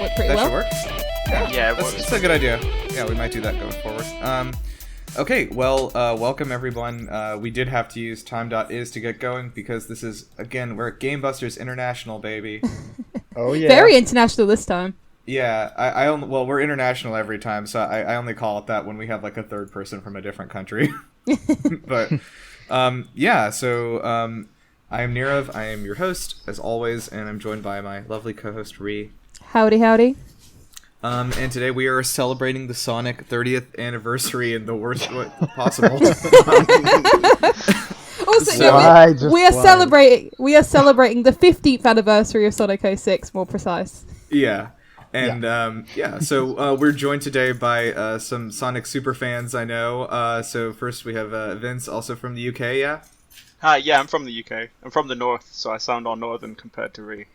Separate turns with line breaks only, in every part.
work pretty
That
well.
should work.
Yeah,
That's a good idea. Yeah, we might do that going forward. Okay, well, welcome everyone. We did have to use time.is to get going because this is, again, we're at GameBusters International, baby.
Oh yeah.
Very international this time.
Yeah, well, we're international every time, so I only call it that when we have like a third person from a different country. But yeah, so I am Nirav. I am your host as always, and I'm joined by my lovely co-host Rhi.
Howdy, howdy.
And today we are celebrating the Sonic 30th anniversary in the worst way possible.
Also,
So-
yeah,
Just
we are
why?
celebrating the 15th anniversary of Sonic 06, more precise.
Yeah. And so we're joined today by some Sonic super fans I know. So first we have Vince, also from the UK, yeah?
Hi, yeah, I'm from the UK. I'm from the north, so I sound all northern compared to Rhi.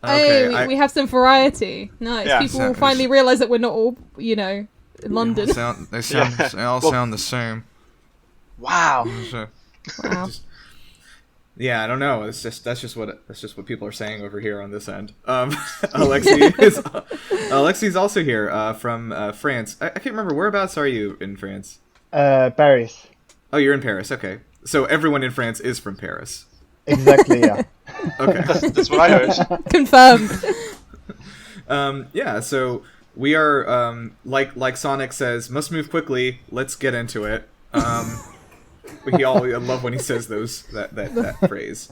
Hey,
Okay,
we have some variety. Nice.
Yeah.
People will finally realise that we're not all, in London.
They all sound the same.
Wow.
So,
Wow.
yeah, I don't know. That's just what people are saying over here on this end. Alexis also here from France. I can't remember, whereabouts are you in France?
Paris.
Oh, you're in Paris. Okay, so everyone in France is from Paris.
Exactly. Yeah.
Okay.
That's what I heard.
Confirmed.
Yeah, so we are like Sonic says, must move quickly. Let's get into it. I love when he says that phrase.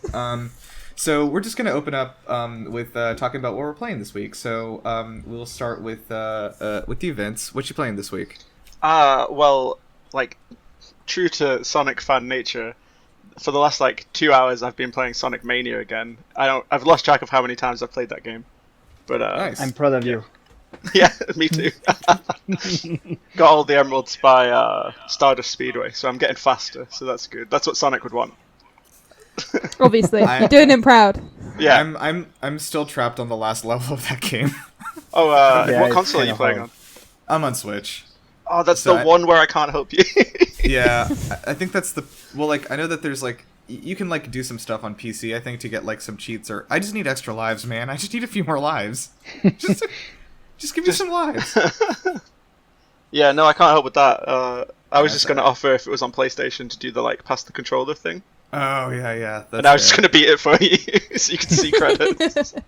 So we're just gonna open up with talking about what we're playing this week. So we'll start with you, Vince. What you playing this week?
Well, like, true to Sonic fan nature, for the last 2 hours I've been playing Sonic Mania again. I've lost track of how many times I've played that game. But
Nice.
I'm proud of you.
yeah, me too. Got all the emeralds by Stardust Speedway, so I'm getting faster, so that's good. That's what Sonic would want.
Obviously. You're doing him proud.
Yeah.
I'm still trapped on the last level of that game.
Oh,
Yeah,
what
it's
console are you
kinda
playing
hard.
on?
I'm on Switch.
Oh, that's
So
the one where I can't help you.
Yeah, I think that's I know that there's you can do some stuff on PC, I think, to get some cheats, or I just need extra lives, man. I just need a few more lives. Just give me some lives.
Yeah, no, I can't help with that. I was
Yeah,
just going to offer if it was on PlayStation to do the pass the controller thing.
Oh, yeah. That's
And I was just
fair.
going to beat it for you so you can see credits.
Interesting.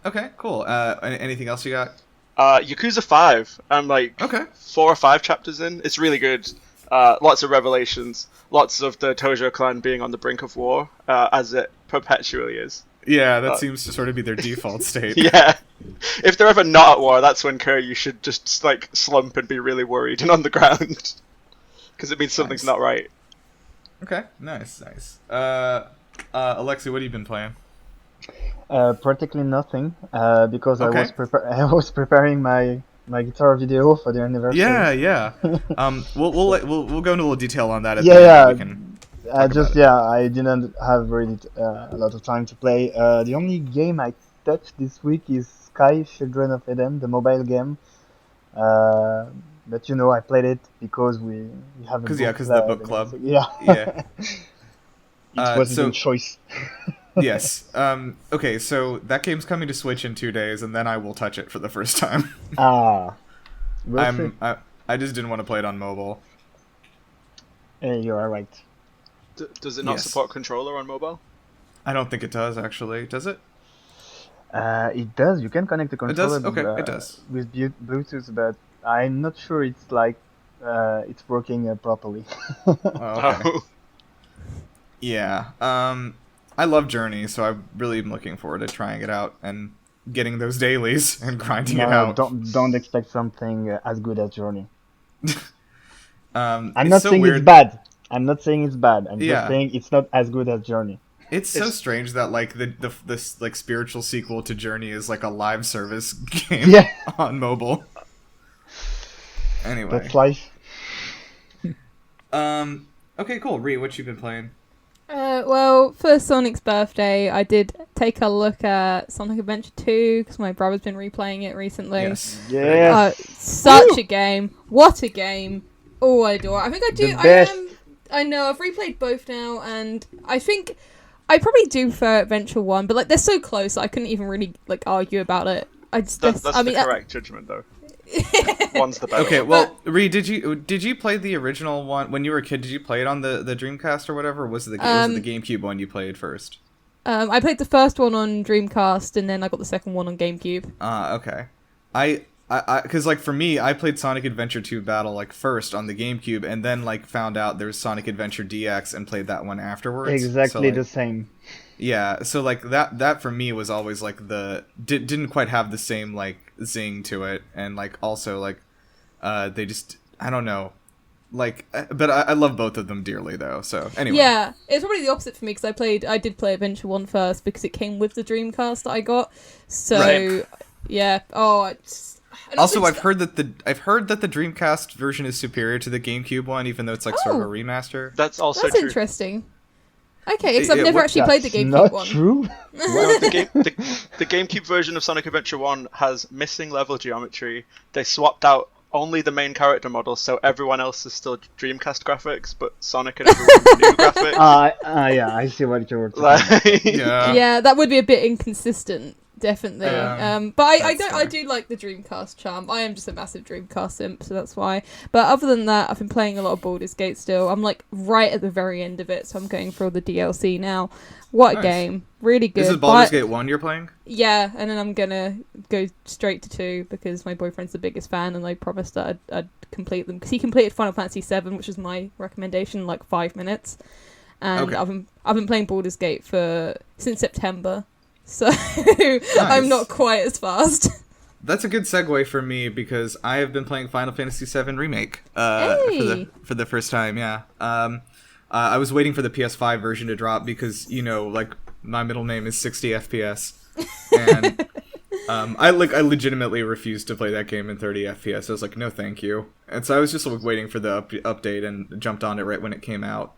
Okay, cool. Anything else you got?
Yakuza 5. I'm
Okay.
4 or 5 chapters in. It's really good. Lots of revelations. Lots of the Tojo clan being on the brink of war, as it perpetually is.
Yeah, that seems to sort of be their default state.
Yeah. If they're ever not at war, that's when Kiryu should just slump and be really worried and on the ground. Because it means something's
Nice.
not right.
Okay, nice. Alexi, what have you been playing?
Practically nothing. Because
Okay.
I was preparing my guitar video for the anniversary.
Yeah. We'll go into a little detail on that at
Yeah,
the end.
yeah.
We can talk about it.
I didn't have really a lot of time to play. The only game I touched this week is Sky Children of Eden, the mobile game. But I played it because we have a book
'Cause the book
and
club.
everything. Yeah.
Yeah.
It was a
so-
good choice.
Yes. Okay, so that game's coming to Switch in 2 days, and then I will touch it for the first time.
We'll see.
I just didn't want to play it on mobile.
You are right.
Does it not
Yes.
support controller on mobile?
I don't think it does, actually. Does it?
It does. You can connect the
does?
controller.
Okay, it does.
With Bluetooth, but I'm not sure it's it's working properly.
Oh, okay.
Oh.
Yeah. I love Journey, so I really am looking forward to trying it out and getting those dailies and grinding it out.
don't expect something as good as Journey. I'm
It's
not
so
saying
weird.
it's bad. I'm not saying it's bad. I'm
Yeah.
just saying it's not as good as Journey.
It's so strange that this spiritual sequel to Journey is a live service game
Yeah.
on mobile. Anyway.
That's life.
Okay, cool. Rhi, what you been playing?
Well, for Sonic's birthday, I did take a look at Sonic Adventure 2 because my brother's been replaying it recently.
Yes.
Yeah.
Such a game. What a game. Oh, I adore it. I think I do.
The best.
I know, I've replayed both now, and I think I probably do prefer Adventure 1, but like they're so close, I couldn't even really like argue about it.
That's the correct judgment, though. One's the better.
Okay,
one.
well, Rhi, did you play the original one when you were a kid? Did you play it on the Dreamcast or whatever? Or was it the GameCube one you played first?
I played the first one on Dreamcast, and then I got the second one on GameCube.
Okay. I because like for me, I played Sonic Adventure 2 Battle like first on the GameCube, and then like found out there was Sonic Adventure DX and played that one afterwards.
Exactly
so,
the same.
Yeah, so like that for me was always like didn't quite have the same like zing to it, and like also like they just, I don't know, like, but I love both of them dearly though. So anyway,
yeah, it's probably the opposite for me because I did play Adventure 1 first because it came with the Dreamcast that I got. So
right.
Yeah,
also, I've heard that the Dreamcast version is superior to the GameCube one, even though it's like sort of a remaster.
That's also
That's
true.
interesting. Okay, because I've never actually played the GameCube
not
one.
True.
Well, the GameCube version of Sonic Adventure 1 has missing level geometry. They swapped out only the main character model, so everyone else is still Dreamcast graphics, but Sonic and everyone new graphics.
Yeah, I see what you're saying.
Yeah, that would be a bit inconsistent. Definitely. But I do like the Dreamcast charm. I am just a massive Dreamcast simp, so that's why. But other than that, I've been playing a lot of Baldur's Gate still. I'm like right at the very end of it, so I'm going for all the DLC now. What a game. Really good.
This is Baldur's Gate 1 you're playing?
Yeah, and then I'm gonna go straight to 2 because my boyfriend's the biggest fan, and I promised that I'd complete them. Because he completed Final Fantasy 7, which was my recommendation, in like 5 minutes. And okay. I've been playing Baldur's Gate since September. So nice. I'm not quite as fast.
That's a good segue for me because I have been playing Final Fantasy VII Remake for the first time. Yeah, I was waiting for the PS5 version to drop because like my middle name is 60 FPS, and I legitimately refused to play that game in 30 FPS. I was like, no, thank you. And so I was just like waiting for the update and jumped on it right when it came out.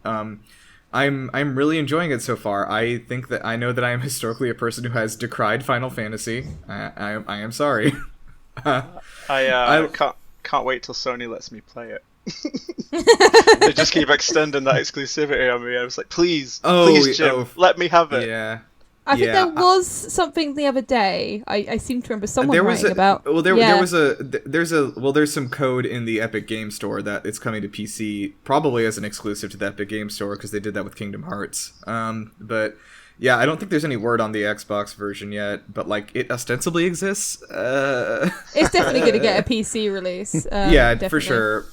I'm really enjoying it so far. I think that I know that I am historically a person who has decried Final Fantasy. I am sorry.
I can't wait till Sony lets me play it. They just keep extending that exclusivity on me. I was like, please, Jim, let me have it.
Yeah.
I think there was something the other day. I seem to remember someone writing about.
Well, there's some code in the Epic Game Store that it's coming to PC, probably as an exclusive to the Epic Game Store because they did that with Kingdom Hearts. But yeah, I don't think there's any word on the Xbox version yet. But like, it ostensibly exists.
It's definitely going to get a PC release.
Yeah,
definitely.
for sure.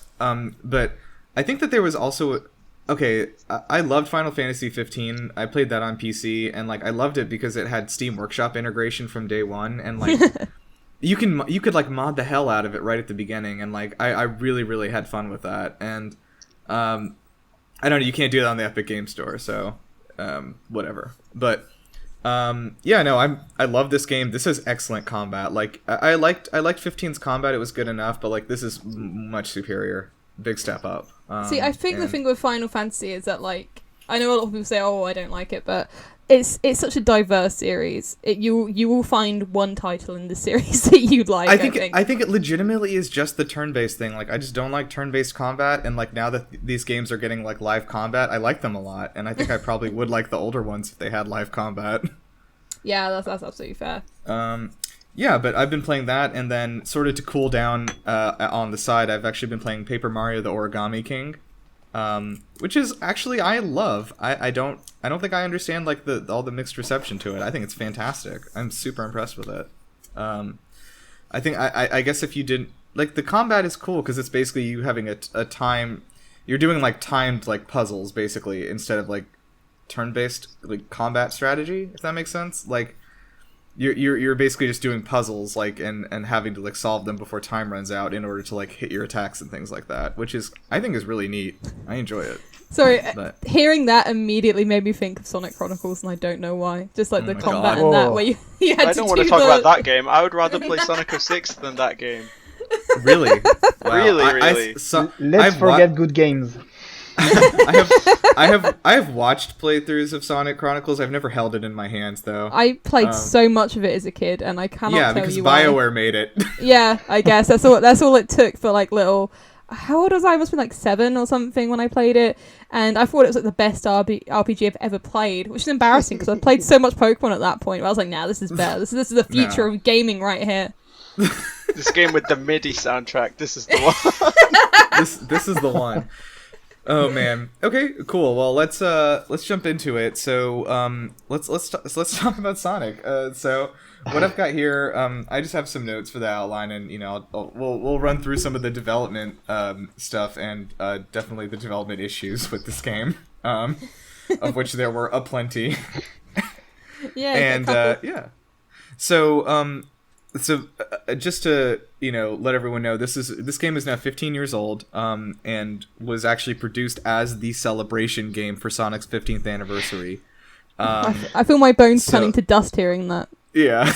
But I think that there was also. Okay, I loved Final Fantasy 15. I played that on PC, and like I loved it because it had Steam Workshop integration from day one, and like you could like mod the hell out of it right at the beginning, and like I really really had fun with that. And I don't know, you can't do that on the Epic Game Store, so whatever. But yeah, no, I love this game. This is excellent combat. Like I liked 15's combat. It was good enough, but like this is much superior. Big step up.
See, I think the thing with Final Fantasy is that, like, I know a lot of people say, "Oh, I don't like it," but it's such a diverse series. You will find one title in the series that you like. I
think it legitimately is just the turn-based thing. Like, I just don't like turn-based combat, and like now that these games are getting like live combat, I like them a lot, and I think I probably would like the older ones if they had live combat.
Yeah, that's absolutely fair.
Yeah, but I've been playing that, and then sort of to cool down on the side, I've actually been playing Paper Mario: The Origami King, which is actually I love. I don't think I understand like all the mixed reception to it. I think it's fantastic. I'm super impressed with it. I think I guess if you didn't like the combat is cool because it's basically you having a time. You're doing like timed like puzzles basically instead of like turn-based like combat strategy. If that makes sense, like. You're basically just doing puzzles like and having to like solve them before time runs out in order to like hit your attacks and things like that, which is I think is really neat. I enjoy it.
Sorry, hearing that immediately made me think of Sonic Chronicles, and I don't know why. Just like the combat in that, where you had to
I don't want to talk about that game. I would rather play Sonic 06 than that game.
Really? Wow.
Really.
Let's forget good games.
I have watched playthroughs of Sonic Chronicles. I've never held it in my hands though.
I played so much of it as a kid, and I cannot tell you why.
Yeah, because BioWare made it.
Yeah, I guess that's all it took for like little how old was I? I must have been like 7 or something when I played it, and I thought it was like the best RPG I've ever played, which is embarrassing because I played so much Pokemon at that point. I was like, nah, this is better. This is the future of gaming right here.
This game with the MIDI soundtrack. This is the one.
This is the one. Oh man. Okay, cool. Well, let's jump into it. So let's talk about Sonic. So what I've got here, I just have some notes for the outline, and we'll run through some of the development stuff and definitely the development issues with this game, of which there were aplenty.
Yeah.
And yeah. So just to let everyone know, this game is now 15 years old, and was actually produced as the celebration game for Sonic's 15th anniversary.
I feel my bones turning to dust hearing that.
Yeah.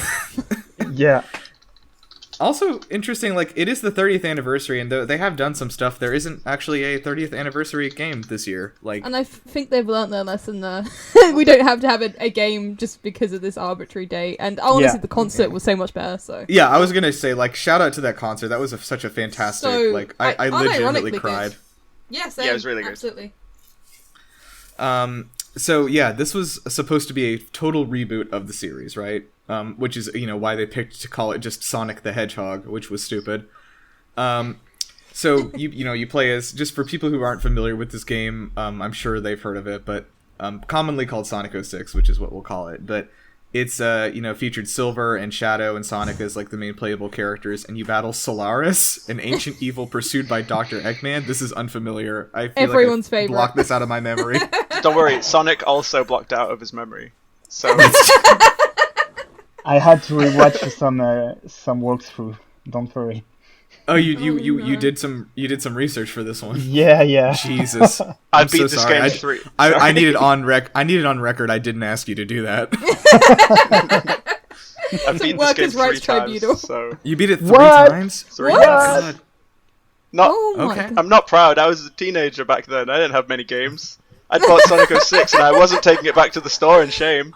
Yeah.
Also interesting, like, it is the 30th anniversary, and they have done some stuff. There isn't actually a 30th anniversary game this year. Like,
and I think they've learnt their lesson there. We don't have to have a game just because of this arbitrary date. And honestly, the concert was so much better. So
yeah, I was gonna say, like, shout out to that concert. That was such a fantastic. I legitimately cried.
Yes,
yeah, it was really good.
Absolutely.
So yeah, this was supposed to be a total reboot of the series, right? Which is why they picked to call it just Sonic the Hedgehog, which was stupid. So you play as, just for people who aren't familiar with this game, I'm sure they've heard of it, but commonly called Sonic 06, which is what we'll call it. But it's featured Silver and Shadow and Sonic as like the main playable characters, and you battle Solaris, an ancient evil pursued by Dr. Eggman. This is unfamiliar. I feel
everyone's
like I
favorite.
blocked this out of my memory.
Don't worry, Sonic also blocked out of his memory. So
I had to rewatch some walkthrough. Don't worry.
Oh, you did some research for this one.
Yeah.
Jesus,
I
I'm
beat
so
this
sorry.
game 3.
I needed on record. I didn't ask you to do that.
I beat this
Workers'
game 3
Rights Tribunal.
times. So
You beat it 3
What?
times.
3
What?
times. Not.
Oh my
Okay.
God.
I'm not proud. I was a teenager back then. I didn't have many games. I bought Sonic 06 and I wasn't taking it back to the store in shame.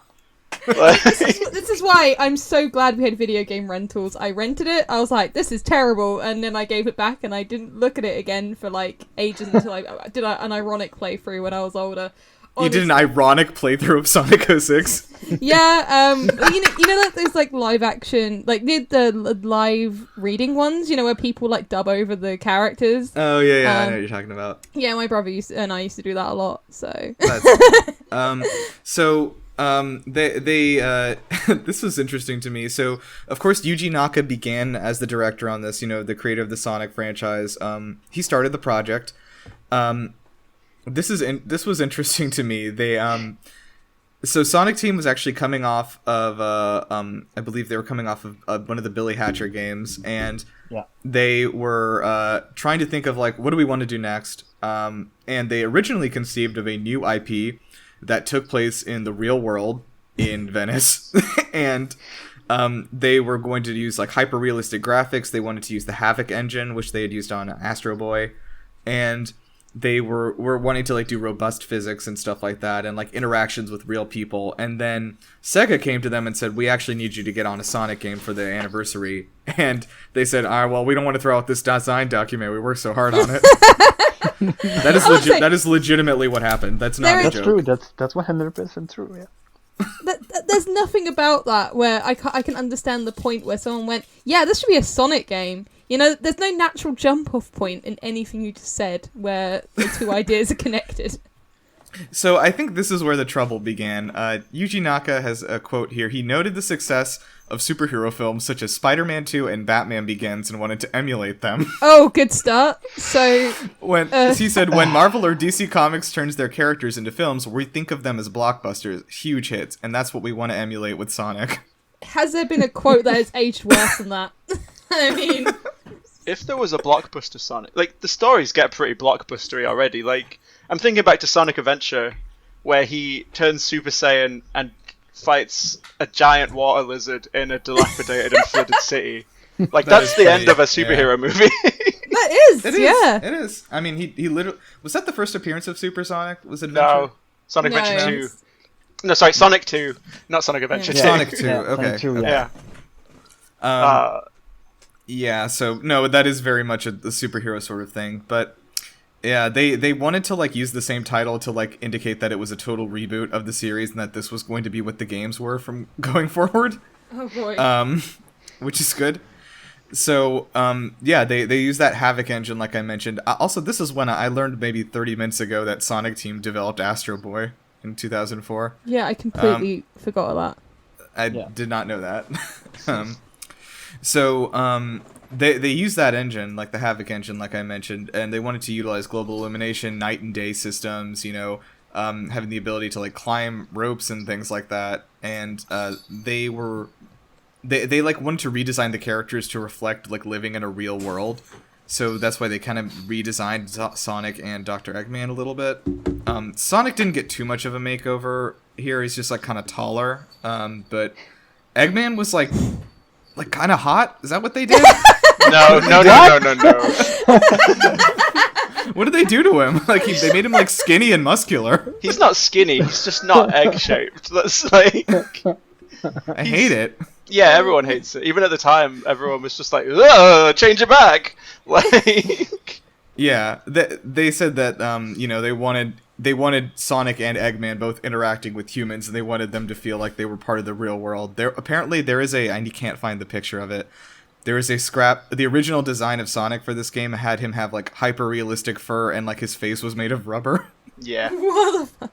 Like,
This is why I'm so glad we had video game rentals. I rented it. I was like, this is terrible, and then I gave it back, and I didn't look at it again for like ages until I did an ironic playthrough when I was older.
You did an ironic playthrough of Sonic 06.
Yeah, you know, like those like live action, like the live reading ones, where people like dub over the characters.
Oh yeah, I know what you're talking about.
Yeah, my brother and I used to do that a lot. So
they this was interesting to me. So of course Yuji Naka began as the director on this, the creator of the Sonic franchise. He started the project. This was interesting to me. They so Sonic Team was actually coming off of I believe they were coming off of one of the Billy Hatcher games, and they were trying to think of like, what do we want to do next? And they originally conceived of a new IP that took place in the real world in Venice, and they were going to use like hyper realistic graphics. They wanted to use the Havoc engine, which they had used on Astro Boy, and they were wanting to like do robust physics and stuff like that, and like interactions with real people. And then SEGA came to them and said, we actually need you to get on a Sonic game for the anniversary. And they said, well, we don't want to throw out this design document. We worked so hard on it. That is legitimately what happened. That's not a joke.
That's true. That's 100% true. Yeah.
There's nothing about that where I can understand the point where someone went, yeah, this should be a Sonic game. There's no natural jump-off point in anything you just said where the two ideas are connected.
So I think this is where the trouble began. Yuji Naka has a quote here. He noted the success of superhero films such as Spider-Man 2 and Batman Begins and wanted to emulate them.
Oh, good start. So
he said, when Marvel or DC Comics turns their characters into films, we think of them as blockbusters, huge hits, and that's what we want to emulate with Sonic.
Has there been a quote that has aged worse than that? I mean,
if there was a blockbuster Sonic, like, the stories get pretty blockbustery already. Like, I'm thinking back to Sonic Adventure, where he turns Super Saiyan and fights a giant water lizard in a dilapidated and flooded city. Like, that's the end of a superhero movie.
That is, yeah.
It is. I mean, he literally... Was that the first appearance of Super Sonic? Was it
No.
Adventure?
Sonic Adventure 2. No, sorry, Sonic 2. Not Sonic Adventure 2.
Sonic 2,
Yeah,
okay.
Sonic 2,
Yeah.
Yeah, so no, that is very much a superhero sort of thing, but yeah, they wanted to like use the same title to like indicate that it was a total reboot of the series and that this was going to be what the games were from going forward.
Oh boy.
Which is good. So, yeah, they use that Havoc engine, like I mentioned. Also, this is when I learned maybe 30 minutes ago that Sonic Team developed Astro Boy in 2004.
Yeah, I completely forgot of that.
I did not know that. They use that engine, like the Havoc engine, like I mentioned, and they wanted to utilize global illumination, night and day systems, you know, having the ability to like climb ropes and things like that. And they like wanted to redesign the characters to reflect like living in a real world. So that's why they kind of redesigned Sonic and Dr. Eggman a little bit. Sonic didn't get too much of a makeover here. He's just like kind of taller. But Eggman was like kind of hot. Is that what they did?
No.
What did they do to him? Like they made him like skinny and muscular.
He's not skinny. He's just not egg shaped. That's like.
I hate it.
Yeah, everyone hates it. Even at the time, everyone was just like, "Ugh, change it back." Like.
Yeah, they said that you know, they wanted Sonic and Eggman both interacting with humans, and they wanted them to feel like they were part of the real world. Apparently there is I can't find the picture of it. There is a scrap. The original design of Sonic for this game had him have like hyper realistic fur, and like his face was made of rubber.
Yeah.
What the fuck?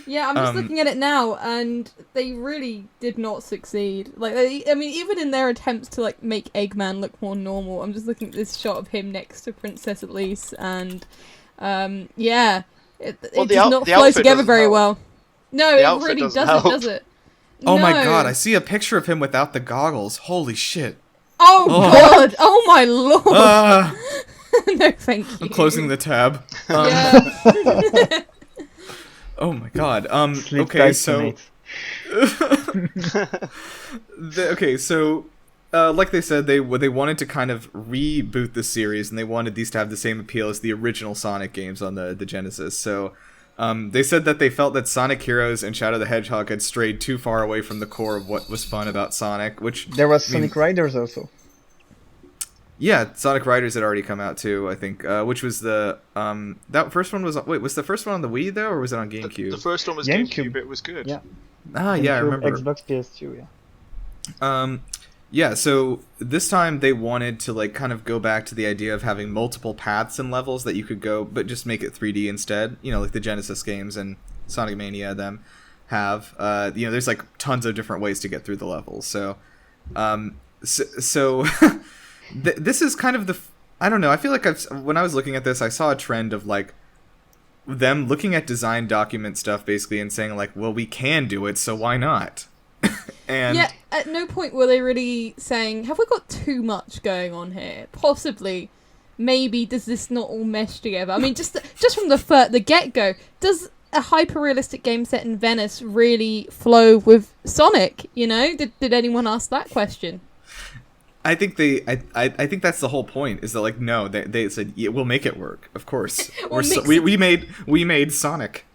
Yeah, I'm just looking at it now, and they really did not succeed. Like, I mean, even in their attempts to like make Eggman look more normal, I'm just looking at this shot of him next to Princess Elise, and yeah, it does not flow together very well. No, it really doesn't, does it?
Oh my god, I see a picture of him without the goggles. Holy shit.
Oh god! Oh my lord! No, thank you.
I'm closing the tab.
Yeah.
Oh my god. Okay, so like they said, they wanted to kind of reboot the series, and they wanted these to have the same appeal as the original Sonic games on the Genesis. So they said that they felt that Sonic Heroes and Shadow the Hedgehog had strayed too far away from the core of what was fun about Sonic, which...
There was Sonic Riders also.
Yeah, Sonic Riders had already come out too, I think, which was the... that first one was... Wait, was the first one on the Wii, though, or was it on GameCube?
The first one was GameCube. It was good.
Yeah.
Ah, yeah, I remember.
Xbox, PS2, yeah.
Yeah, so this time they wanted to like kind of go back to the idea of having multiple paths and levels that you could go, but just make it 3D instead. You know, like the Genesis games and Sonic Mania them have. You know, there's like tons of different ways to get through the levels. So, this is kind of I don't know. I feel like when I was looking at this, I saw a trend of like them looking at design document stuff basically and saying like, well, we can do it, so why not? And
yeah, at no point were they really saying, have we got too much going on here? Possibly. Maybe does this not all mesh together? I mean, just from the get-go, does a hyper-realistic game set in Venice really flow with Sonic? You know, did anyone ask that question?
I think I think that's the whole point. Is that like no, they said yeah, we'll make it work. Of course, we made Sonic.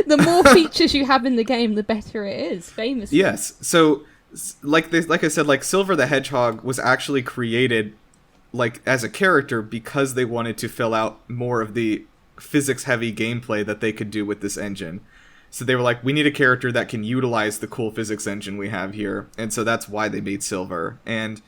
The more features you have in the game, the better it is. Famously.
Yes. So, like I said, like Silver the Hedgehog was actually created like as a character because they wanted to fill out more of the physics-heavy gameplay that they could do with this engine. So they were like, we need a character that can utilize the cool physics engine we have here, and so that's why they made Silver. And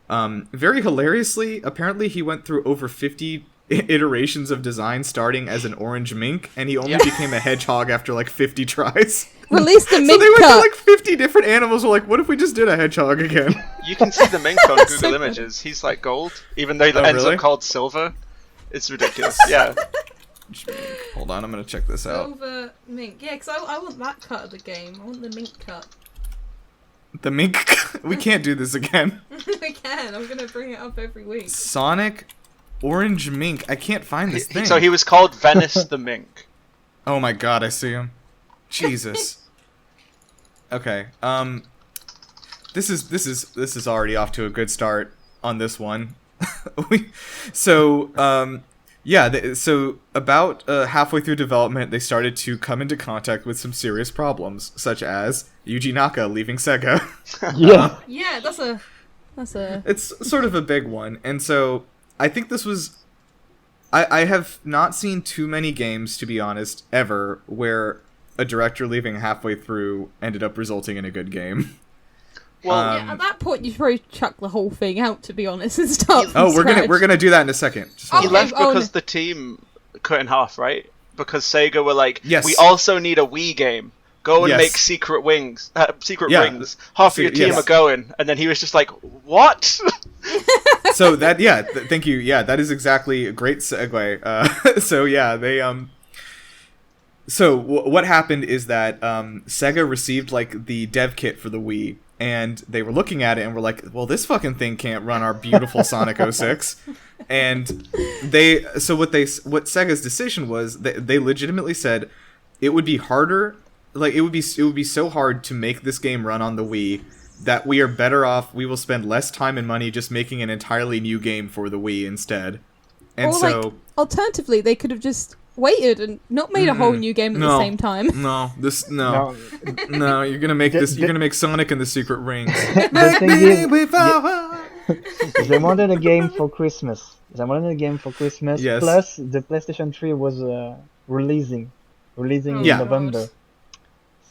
very hilariously, apparently he went through over 50 iterations of design starting as an orange mink, and he only became a hedgehog after like 50 tries.
Release the mink
So they went
cut.
to like 50 different animals. Were like, what if we just did a hedgehog again?
You can see the mink on Google Images. He's like gold, even though he ends up called silver. It's ridiculous. Yeah.
Hold on, I'm gonna check this out.
Silver mink. Yeah, because I want that cut of the game. I want the mink cut.
The mink. We can't do this again.
I can. I'm gonna bring it up every week.
Sonic orange mink. I can't find this thing.
So he was called Venice the Mink.
Oh my god, I see him. Jesus. Okay. This is already off to a good start on this one. So about halfway through development, they started to come into contact with some serious problems, such as Yuji Naka leaving SEGA.
Yeah.
Yeah, that's a
It's sort of a big one, and so I think this was. I have not seen too many games, to be honest, ever, where a director leaving halfway through ended up resulting in a good game.
Well, at that point, you should probably chuck the whole thing out, to be honest, and start.
We're gonna do that in a second.
He left because the team cut in half, right? Because Sega were like, we also need a Wii game. Go and make Secret Rings. Half of your team are going, and then he was just like, "What?"
So that thank you. Yeah, that is exactly a great segue. So yeah, they So what happened is that Sega received like the dev kit for the Wii, and they were looking at it and were like, "Well, this fucking thing can't run our beautiful Sonic 06." And what Sega's decision was, they legitimately said it would be harder, like it would be so hard to make this game run on the Wii that we are better off. We will spend less time and money just making an entirely new game for the Wii instead. And
alternatively, they could have just waited and not made a whole new game at the same time.
No, you're gonna make you're gonna make Sonic and the Secret Rings.
The thing is, they wanted a game for Christmas.
Yes.
Plus, the PlayStation 3 was releasing in November.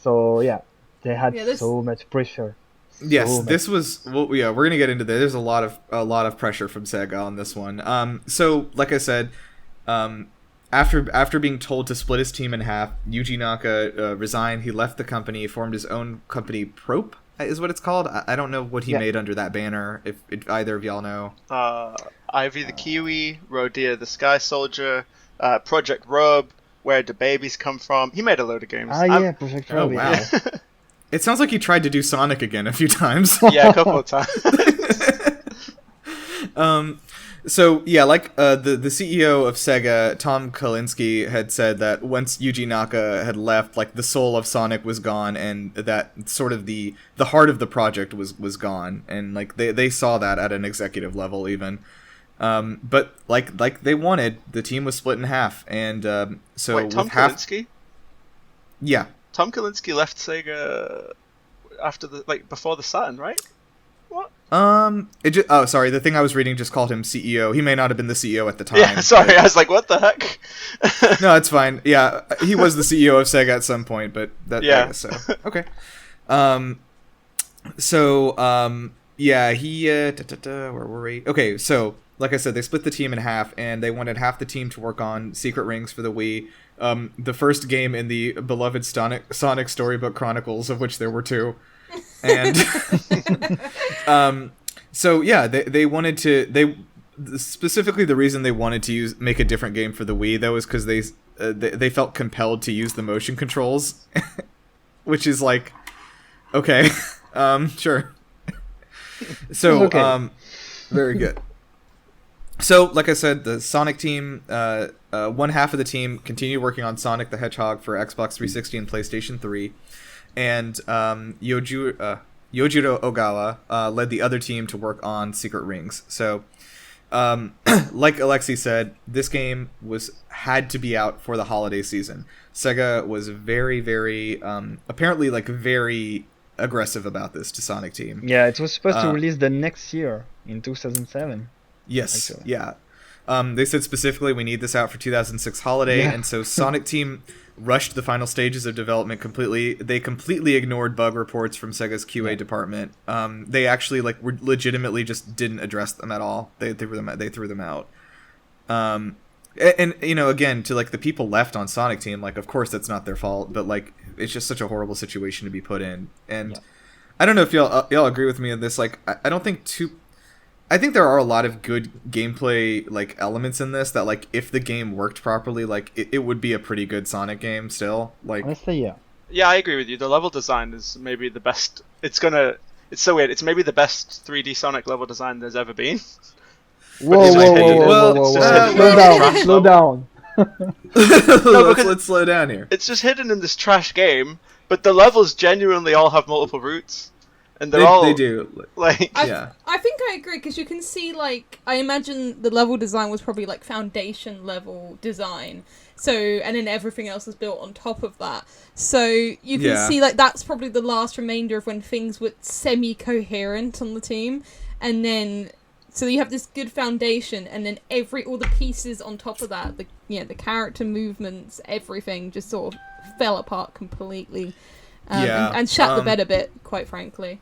So yeah, they had so much pressure.
This was we're gonna get into this. There's a lot of pressure from Sega on this one. So like I said, after being told to split his team in half, Yuji Naka resigned. He left the company, formed his own company, Prope is what it's called. I don't know what he made under that banner. If either of y'all know.
Ivy the Kiwi, Rodia the Sky Soldier, Project Robe, Where the Babies Come From. He made a load of games.
Project Robe.
Oh, wow.
Yeah.
It sounds like he tried to do Sonic again a few times.
Yeah, a couple of times.
So yeah, like the CEO of Sega, Tom Kalinske, had said that once Yuji Naka had left, like the soul of Sonic was gone, and that sort of the heart of the project was gone, and like they saw that at an executive level even. But like they wanted, the team was split in half, and so
wait, Tom Kalinske?
Yeah.
Tom Kalinske left Sega after before the Saturn, right? What?
Sorry, the thing I was reading just called him CEO. He may not have been the CEO at the time.
Yeah, sorry, I was like, what the heck?
No, it's fine. Yeah, he was the CEO of Sega at some point, but I guess so. Okay. Where were we? Okay, so like I said, they split the team in half, and they wanted half the team to work on Secret Rings for the Wii. The first game in the beloved Sonic Storybook Chronicles, of which there were 2. And so yeah, they wanted to, specifically the reason they wanted to make a different game for the Wii though is because they felt compelled to use the motion controls, which is like, okay, sure. So very good. So, like I said, the Sonic team, one half of the team continued working on Sonic the Hedgehog for Xbox 360 and PlayStation 3, and Yojiro Ogawa led the other team to work on Secret Rings. So, like Alexis said, this game had to be out for the holiday season. Sega was very, very, apparently, very aggressive about this to Sonic Team.
Yeah, it was supposed to release the next year, in 2007.
Yes,
actually.
Yeah. They said specifically we need this out for 2006 holiday, and so Sonic Team rushed the final stages of development completely. They completely ignored bug reports from Sega's QA department. They actually were legitimately just didn't address them at all. They threw them out. And again, to the people left on Sonic Team, of course that's not their fault, but it's just such a horrible situation to be put in. And I don't know if y'all agree with me on this. I think there are a lot of good gameplay elements in this that if the game worked properly, it would be a pretty good Sonic game still.
Honestly, yeah.
Yeah, I agree with you. The level design is maybe the best. It's so weird. It's maybe the best 3D Sonic level design there's ever been.
Whoa! Slow down.
Let's slow down here.
It's just hidden in this trash game, but the levels genuinely all have multiple routes. And they
do.
I think I agree, because you can see, I imagine the level design was probably, foundation level design. So, and then everything else is built on top of that. So, you can see, that's probably the last remainder of when things were semi-coherent on the team. and then so you have this good foundation, and then all the pieces on top of that, the character movements, everything just sort of fell apart completely, and shat the bed a bit, quite frankly.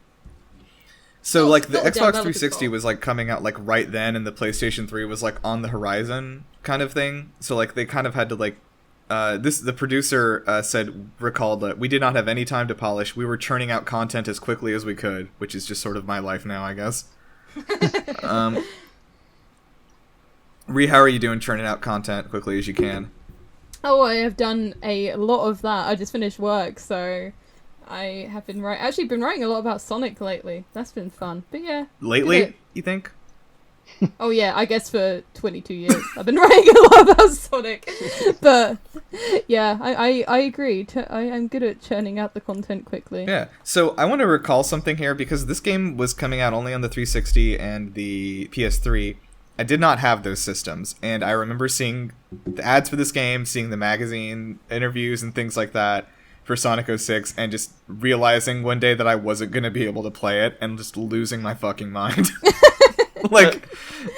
So like the Xbox 360 was like coming out like right then, and the PlayStation 3 was like on the horizon kind of thing. So like they kind of had to like the producer recalled that we did not have any time to polish. We were churning out content as quickly as we could, which is just sort of my life now, I guess. Rhi, how are you doing churning out content quickly as you can?
Oh, I have done a lot of that. I just finished work, so I have been writing a lot about Sonic lately. That's been fun. But yeah.
Lately, you think?
Oh yeah, I guess for 22 years I've been writing a lot about Sonic. But yeah, I agree. I'm good at churning out the content quickly.
Yeah. So I want to recall something here, because this game was coming out only on the 360 and the PS3. I did not have those systems, and I remember seeing the ads for this game, seeing the magazine interviews and things like that for Sonic 06, and just realizing one day that I wasn't going to be able to play it, and just losing my fucking mind. Like,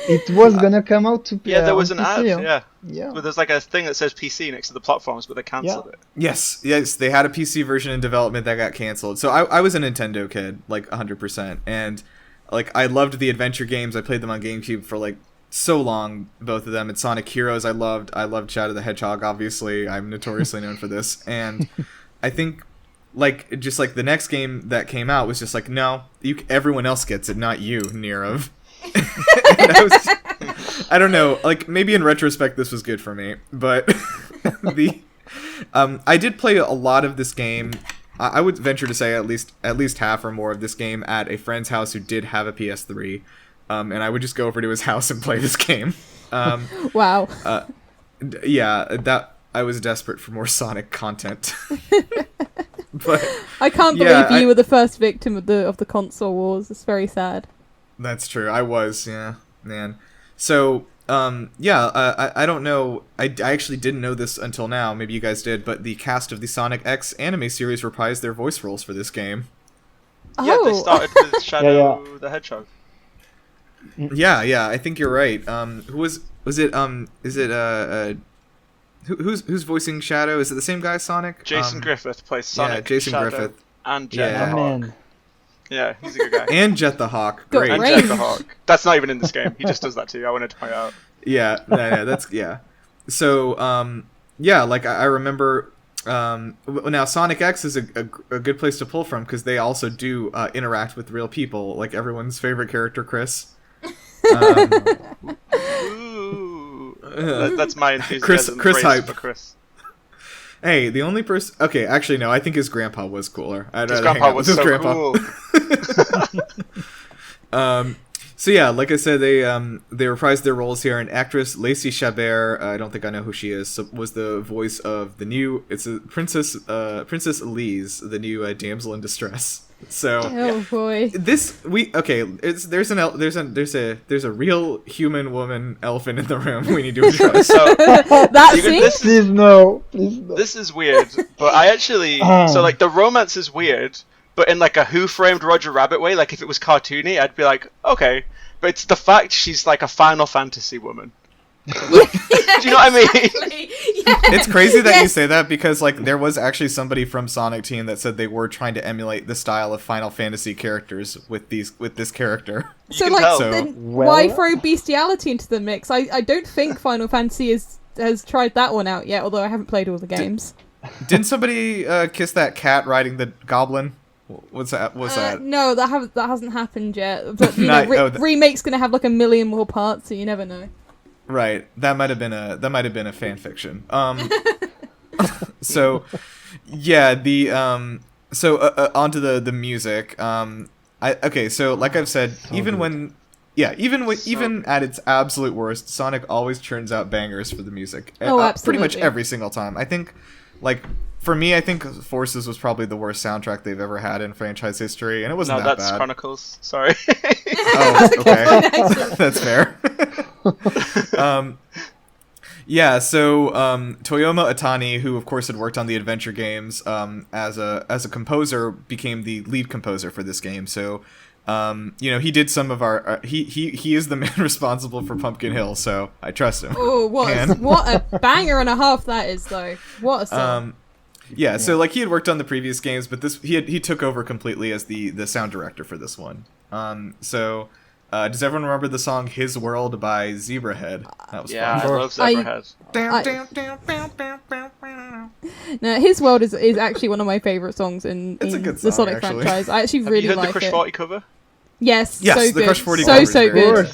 it was gonna come out to
yeah, there was an
PC,
ad, yeah. But there's like a thing that says PC next to the platforms, but they cancelled it.
Yes, they had a PC version in development that got cancelled. So I was a Nintendo kid, like 100%, and like I loved the adventure games. I played them on GameCube for like so long, both of them. And Sonic Heroes, I loved Shadow the Hedgehog. Obviously, I'm notoriously known for this, and I think like just like the next game that came out was just like, no, everyone else gets it, not you, Nirav. I don't know, like maybe in retrospect this was good for me, but I did play a lot of this game. I would venture to say at least half or more of this game at a friend's house who did have a PS3, and I would just go over to his house and play this game.
Wow.
Yeah, that I was desperate for more Sonic content. But
I can't believe you were the first victim of the console wars. It's very sad.
That's true. I was, yeah, man. So, I don't know. I actually didn't know this until now. Maybe you guys did, but the cast of the Sonic X anime series reprised their voice roles for this game.
Yeah, they started with Shadow the Hedgehog.
Yeah, I think you're right. Who was it? Is it who's voicing Shadow? Is it the same guy, Sonic?
Jason Griffith plays Sonic.
Yeah, Jason
Shadow,
Griffith
and Jet the Hawk. Yeah, he's a good guy.
And Jet the Hawk, great.
And Jet the Hawk. That's not even in this game. He just does that too. I wanted to point out.
Yeah, that's yeah. So, like I remember. Now Sonic X is a good place to pull from, because they also do interact with real people, like everyone's favorite character, Chris.
Ooh, that's my enthusiasm.
Chris hype
for Chris.
Hey, the only person... Okay, actually, no, I think his grandpa was cooler.
His grandpa was so cool.
So yeah, like I said, they reprised their roles here, and actress Lacey Chabert, I don't think I know who she is, was the voice of the new... It's a Princess Elise, the new damsel in distress. So
oh boy,
there's a real human woman elephant in the room we need to address.
So
please no.
This is weird, but I actually so like the romance is weird, but in like a Who Framed Roger Rabbit way. Like if it was cartoony, I'd be like, okay, but it's the fact she's like a Final Fantasy woman. Like, do you know what I mean?
Yeah.
It's crazy that you say that, because like there was actually somebody from Sonic Team that said they were trying to emulate the style of Final Fantasy characters with this character.
So like, then why throw bestiality into the mix? I don't think Final Fantasy has tried that one out yet, although I haven't played all the games.
Didn't somebody kiss that cat riding the goblin? What's that?
No, that hasn't happened yet. But you know, remake's gonna have like a million more parts, so you never know.
Right, that might have been a fan fiction. So yeah, onto the music. So like I've said, even at its absolute worst, Sonic always churns out bangers for the music.
Oh, absolutely.
Pretty much every single time. I think, like, for me, I think Forces was probably the worst soundtrack they've ever had in franchise history, and it wasn't that bad.
No, that's Chronicles. Sorry.
Oh, okay. That's fair. Toyoma Atani, who of course had worked on the adventure games, as a composer, became the lead composer for this game. So he did some of our. He is the man responsible for Pumpkin Hill, so I trust him.
Oh, what a banger and a half that is, though. What a song.
Yeah, so like he had worked on the previous games, but he took over completely as the sound director for this one. Does everyone remember the song "His World" by Zebrahead? That was
I
fun.
love Zebrahead.
No, His World is actually one of my favourite songs in
It's a good
the
song,
Sonic
actually.
franchise. I actually
Have
really
you heard
like
the Crush
it.
40 cover?
Yes,
Yes,
so
the
good.
Crush 40
so
cover is
so
very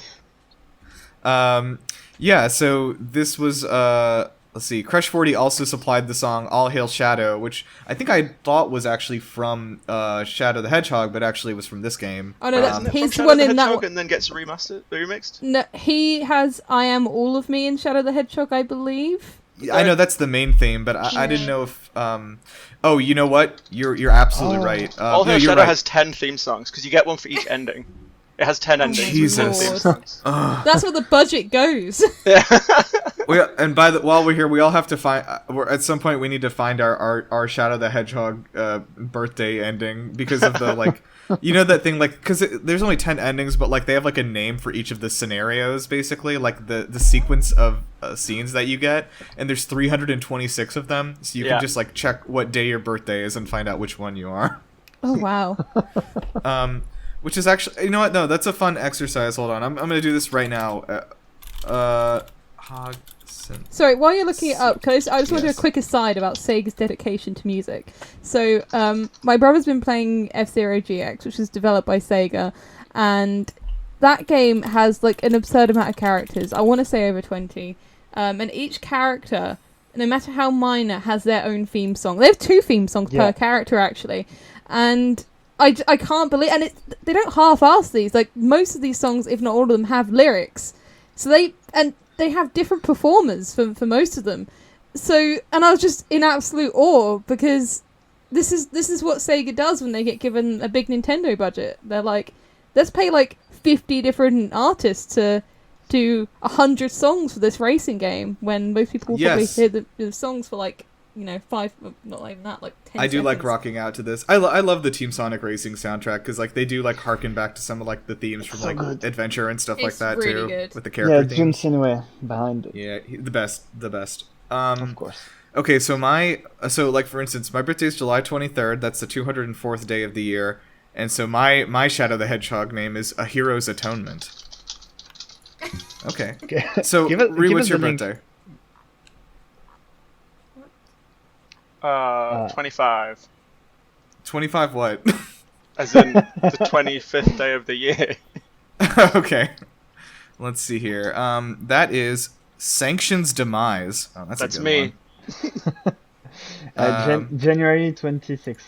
good.
Yeah, so this was let's see, Crush 40 also supplied the song All Hail Shadow, which I think I thought was actually from Shadow the Hedgehog, but actually was from this game.
Oh no, that's
Isn't it
he's
from
the one
Shadow the
in that
Hedgehog
one.
and then gets remixed?
No, he has I Am All of Me in Shadow the Hedgehog, I believe.
I know that's the main theme, but I didn't know if oh, you know what? You're absolutely right.
All
no,
Hail
you're
Shadow
right.
has 10 theme songs because you get one for each ending. It has 10 endings.
Jesus.
With 10 theme songs.
That's where the budget goes.
And while we're here, we all have to find. At some point, we need to find our Shadow the Hedgehog birthday ending because of the like, that thing like because there's only 10 endings, but like they have like a name for each of the scenarios, basically like the sequence of scenes that you get, and there's 326 of them, so you can just like check what day your birthday is and find out which one you are.
Oh wow.
Which is actually, you know what? No, that's a fun exercise. Hold on, I'm gonna do this right now.
Sorry, while you're looking it up, I just want to do a
Yes.
quick aside about Sega's dedication to music. So, my brother's been playing F-Zero GX, which is developed by Sega, and that game has like an absurd amount of characters. I want to say over 20, and each character, no matter how minor, has their own theme song. They have 2 theme songs per character actually, and I can't believe, and they don't half-ass these. Like most of these songs, if not all of them, have lyrics. So they have different performers for most of them. So, and I was just in absolute awe because this is what Sega does when they get given a big Nintendo budget. They're like, let's pay like 50 different artists to do 100 songs for this racing game when most people will probably hear the songs for like 5, not even that, like 10
I do like
seconds.
rocking out to this. I love the Team Sonic Racing soundtrack because like they do like harken back to some of like the themes from like Adventure and stuff like
It's
that
really
too,
good.
with the character
Jim
themes.
Sinway behind it.
Yeah, the best.
Of course.
Okay, so like for instance, my birthday is July 23rd. That's the 204th day of the year, and so my Shadow the Hedgehog name is A Hero's Atonement. Okay. So Rhi, what's your birthday?
25.
25 what?
As in the 25th day of the year.
Okay. Let's see here. That is Sanction's Demise. Oh, that's a good
me.
one.
January 26th.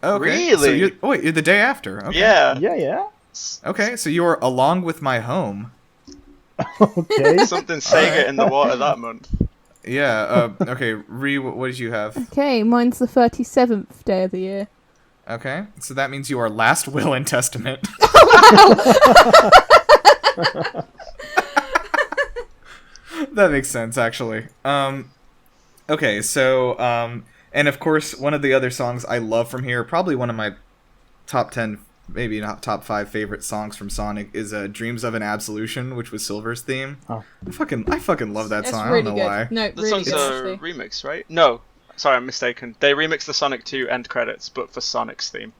Okay. So
Really?
you're the day after. Okay.
Yeah.
Yeah.
Okay, so you are Along With My Home.
Okay.
Something Sega in the water that month.
Yeah. Okay, Rhi, what did you have?
Okay, mine's the 37th day of the year.
Okay, so that means you are Last Will and Testament. That makes sense, actually. Okay, so, and of course, one of the other songs I love from here, probably one of my top 10, maybe not top 5 favorite songs from Sonic, is Dreams of an Absolution, which was Silver's theme.
Oh.
I fucking love that
It's
song.
really
I don't know
good.
why.
No,
The
really
song's
good.
a
actually.
remix, right? No. Sorry, I'm mistaken. They remixed the Sonic 2 end credits, but for Sonic's theme.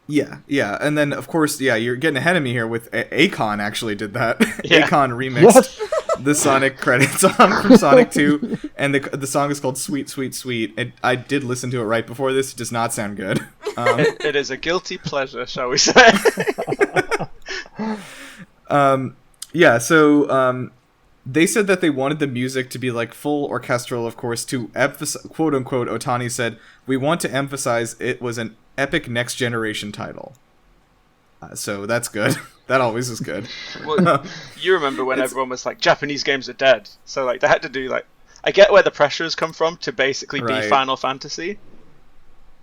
Yeah, and then of course, you're getting ahead of me here with Akon actually did that.
Yeah.
Akon remixed the Sonic credit song from Sonic 2, and the song is called Sweet, Sweet, Sweet. And I did listen to it right before this. It does not sound good.
It is a guilty pleasure, shall we say.
They said that they wanted the music to be like full orchestral, of course, to emphasize, quote unquote, Otani said, "We want to emphasize it was an epic next generation title." So that's good. That always is good.
Well, you remember when everyone was like, Japanese games are dead. So like they had to do like, I get where the pressure has come from to basically be
Right.
Final Fantasy.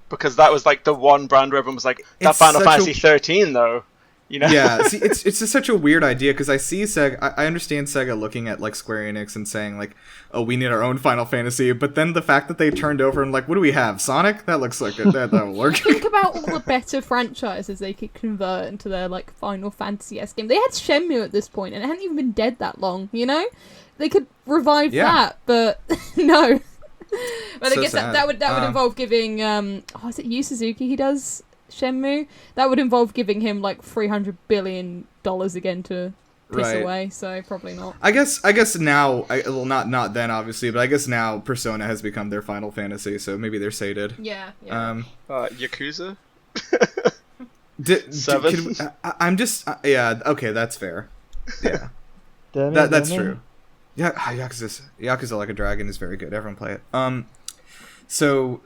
Because that was like the one brand where everyone was like, that
It's
Final
such a-
Fantasy 13 though. You know?
Yeah, see, it's just such a weird idea because I see Sega. I understand Sega looking at like Square Enix and saying like, "Oh, we need our own Final Fantasy," but then the fact that they turned over and like, "What do we have? Sonic? That looks like that'll work."
Think about all the better franchises they could convert into their like Final Fantasy-esque game. They had Shenmue at this point, and it hadn't even been dead that long. You know, they could revive that, but no. But
So
I guess that would involve giving is it Yu Suzuki? He does Shenmue. That would involve giving him like $300 billion again to piss away, so probably not.
I guess now, not then obviously, but I guess now Persona has become their Final Fantasy, so maybe they're sated.
Yeah.
Yakuza?
Seven? I'm just yeah, okay, that's fair. Yeah. That's true. Yeah, Yakuza Like a Dragon is very good. Everyone play it. So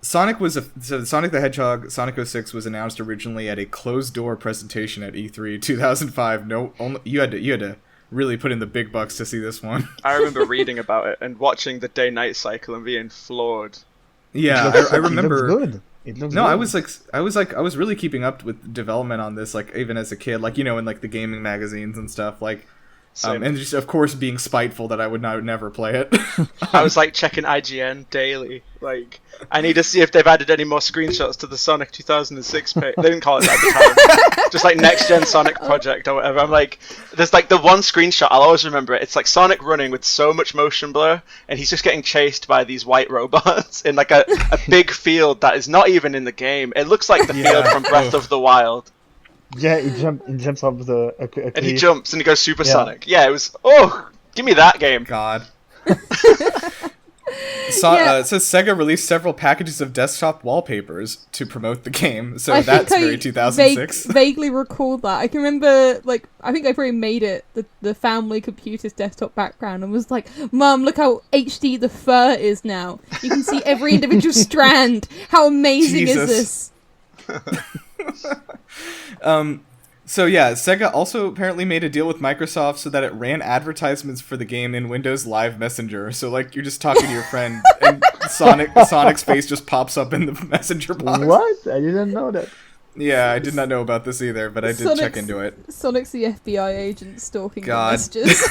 Sonic the Hedgehog Sonic 06 was announced originally at a closed door presentation at E3 2005. You had to really put in the big bucks to see this one.
I remember reading about it and watching the day-night cycle and being floored.
Yeah, I remember.
It looks good. It looks
no,
good.
I was really keeping up with development on this, like even as a kid, like in like the gaming magazines and stuff, like. And just of course being spiteful that I would never play it.
I was like checking IGN daily. Like, I need to see if they've added any more screenshots to the Sonic 2006 page. They didn't call it that at the time. Just like Next Gen Sonic Project or whatever. I'm like, there's like the one screenshot, I'll always remember it. It's like Sonic running with so much motion blur, and he's just getting chased by these white robots in like a big field that is not even in the game. It looks like the field from Breath of the Wild.
Yeah, he jumps off a cliff.
And he jumps and he goes supersonic. Yeah, it was, give me that game.
God. It says Sega released several packages of desktop wallpapers to promote the game, so that's very 2006.
Vaguely recall that. I can remember, like, I think I probably made it the family computer's desktop background and was like, "Mum, look how HD the fur is now. You can see every individual strand. How amazing is this?"
So yeah, Sega also apparently made a deal with Microsoft so that it ran advertisements for the game in Windows Live Messenger. So like you're just talking to your friend and Sonic's face just pops up in the messenger box.
What? I didn't know that.
Yeah, I did not know about this either, but I did check into it.
Sonic's the FBI agent stalking your messages.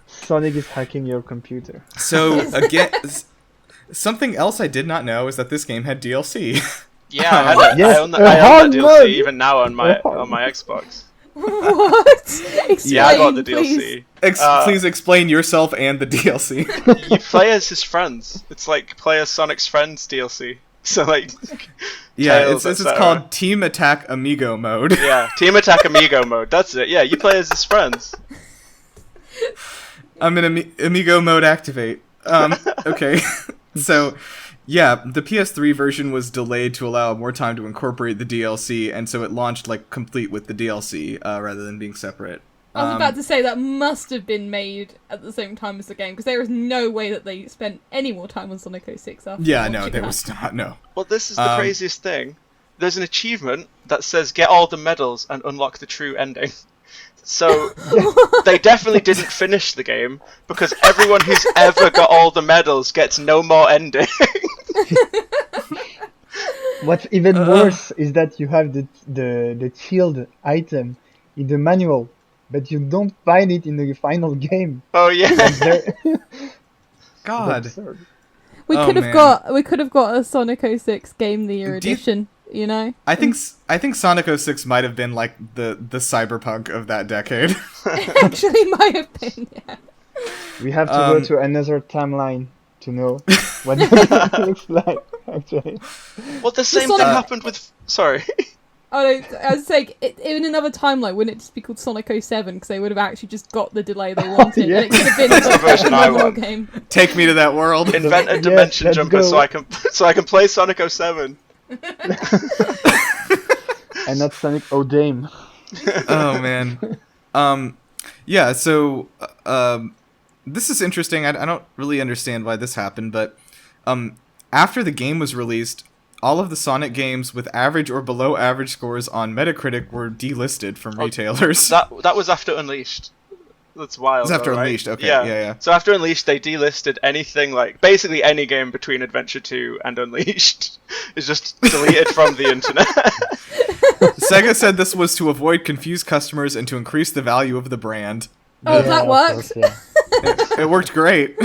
Sonic is hacking your computer.
So again, something else I did not know is that this game had DLC.
Yeah, I own that DLC even now on my Xbox.
What? Explain,
I got the
please.
DLC.
Please explain yourself and the DLC.
You play as his friends. It's like play as Sonic's friends DLC. So like,
Tails, it's called Team Attack Amigo mode.
Yeah, Team Attack Amigo mode. That's it. Yeah, you play as his friends.
I'm in Amigo mode activate. Okay, so. Yeah, the PS3 version was delayed to allow more time to incorporate the DLC, and so it launched like complete with the DLC rather than being separate.
I was about to say that must have been made at the same time as the game, because there is no way that they spent any more time on Sonic 06 after.
Yeah, no, there was not, no.
Well, this is the craziest thing. There's an achievement that says get all the medals and unlock the true ending. So they definitely didn't finish the game, because everyone who's ever got all the medals gets no more ending.
What's even worse is that you have the shield item in the manual, but you don't find it in the final game.
Oh yeah.
God.
We could have got a Sonic 06 Game of the Year edition. You know,
I think Sonic 06 might have been like the cyberpunk of that decade.
Actually, might have been. Yeah.
We have to go to another timeline to know what it looks like. Actually,
well, the same thing happened with. Sorry.
Oh no, I was saying, in another timeline, wouldn't it just be called Sonic 07? Because they would have actually just got the delay they wanted.
Yeah.
And it could have been
the version I want.
Game.
Take me to that world.
Invent a dimension jumper so I can play Sonic 07.
And not Sonic O'Dame.
Oh man. Yeah, so this is interesting. I don't really understand why this happened, but after the game was released, all of the Sonic games with average or below average scores on Metacritic were delisted from retailers.
That was after Unleashed. That's wild.
It was after
though, right?
Unleashed, okay. Yeah.
So after Unleashed, they delisted anything like basically any game between Adventure 2 and Unleashed is just deleted from the internet.
Sega said this was to avoid confused customers and to increase the value of the brand.
Oh, that
of
worked.
course, yeah.
It worked great.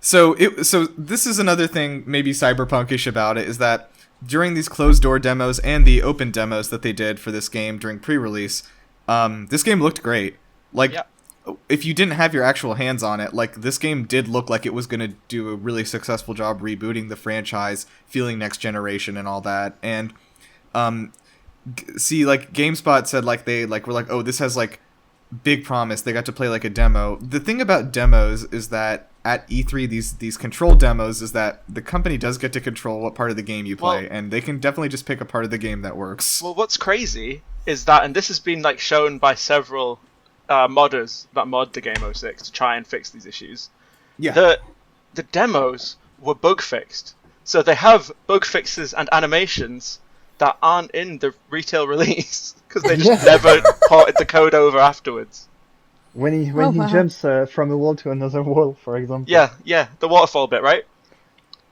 So this is another thing maybe cyberpunkish about it, is that during these closed door demos and the open demos that they did for this game during pre-release, this game looked great. Like, if you didn't have your actual hands on it, like, this game did look like it was going to do a really successful job rebooting the franchise, feeling next generation and all that. And see, like, GameSpot said, like, they like were like, oh, this has like big promise. They got to play like a demo. The thing about demos is that at E3, these control demos, is that the company does get to control what part of the game you play, and they can definitely just pick a part of the game that works.
Well, what's crazy is that, and this has been like shown by several modders that mod the game 06 to try and fix these issues.
Yeah.
The demos were bug fixed, so they have bug fixes and animations that aren't in the retail release because they just never ported the code over afterwards.
When he
wow.
jumps from a wall to another wall, for example.
Yeah, the waterfall bit, right?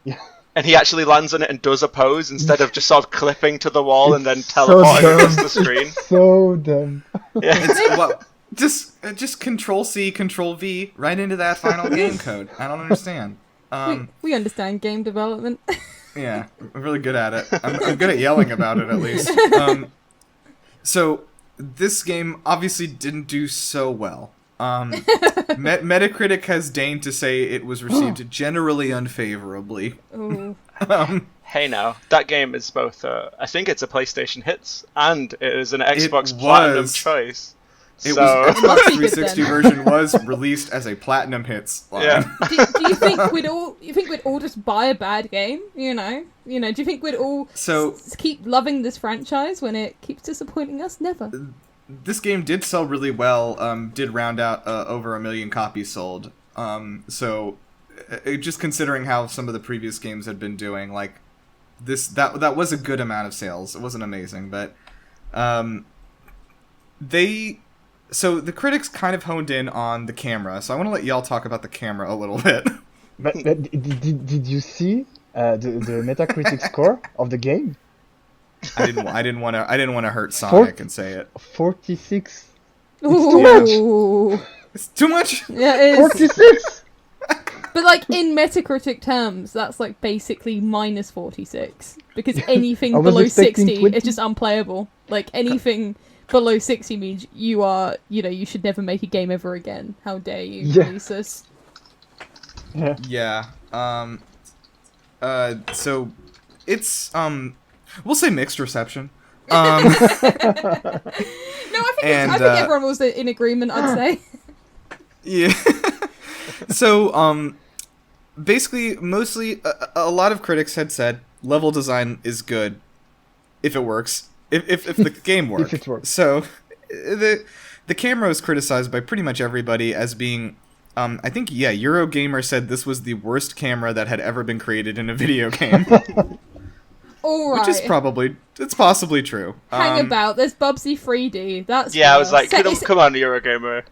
Yeah.
And he actually lands on it and does a pose instead of just sort of clipping to the wall and then
It's
teleporting
so
across
dumb.
the screen.
So dumb.
Yeah.
It's, well, just Control C, Control V, right into that final game code. I don't understand.
We understand game development.
Yeah, I'm really good at it. I'm good at yelling about it, at least. So, this game obviously didn't do so well. Metacritic has deigned to say it was received generally unfavorably.
Ooh.
Hey now, that game is both, I think it's a PlayStation Hits, and it is an Xbox
It
Platinum
was.
choice.
It
So,
was Xbox
Must be good
360
then.
version was released as a Platinum Hits line.
Yeah.
do you think we'd all just buy a bad game? You know, do you think we'd all
So
keep loving this franchise when it keeps disappointing us? Never.
this game did sell really well. Did round out over 1 million copies sold. So just considering how some of the previous games had been doing, like that was a good amount of sales. It wasn't amazing, but So the critics kind of honed in on the camera, so I want to let y'all talk about the camera a little bit.
But did you see the Metacritic score of the game?
I didn't want to hurt Sonic and say it.
46.
Ooh.
It's too much.
Yeah, it is.
46.
But like in Metacritic terms, that's like basically minus 46 because anything
I was
below
expecting
60
20.
is just unplayable. Like anything below 60 means you should never make a game ever again. How dare you release this?
Yeah.
Yeah. So it's we'll say mixed reception.
No, I think everyone was in agreement. I'd say.
Yeah. So basically, mostly a lot of critics had said level design is good if it works. If the game works.
If it works.
So the camera was criticized by pretty much everybody as being I think Eurogamer said this was the worst camera that had ever been created in a video game.
All right.
Which is it's possibly true.
Hang about. There's Bubsy 3D. That's
yeah, I was like,
it's
come on, Eurogamer.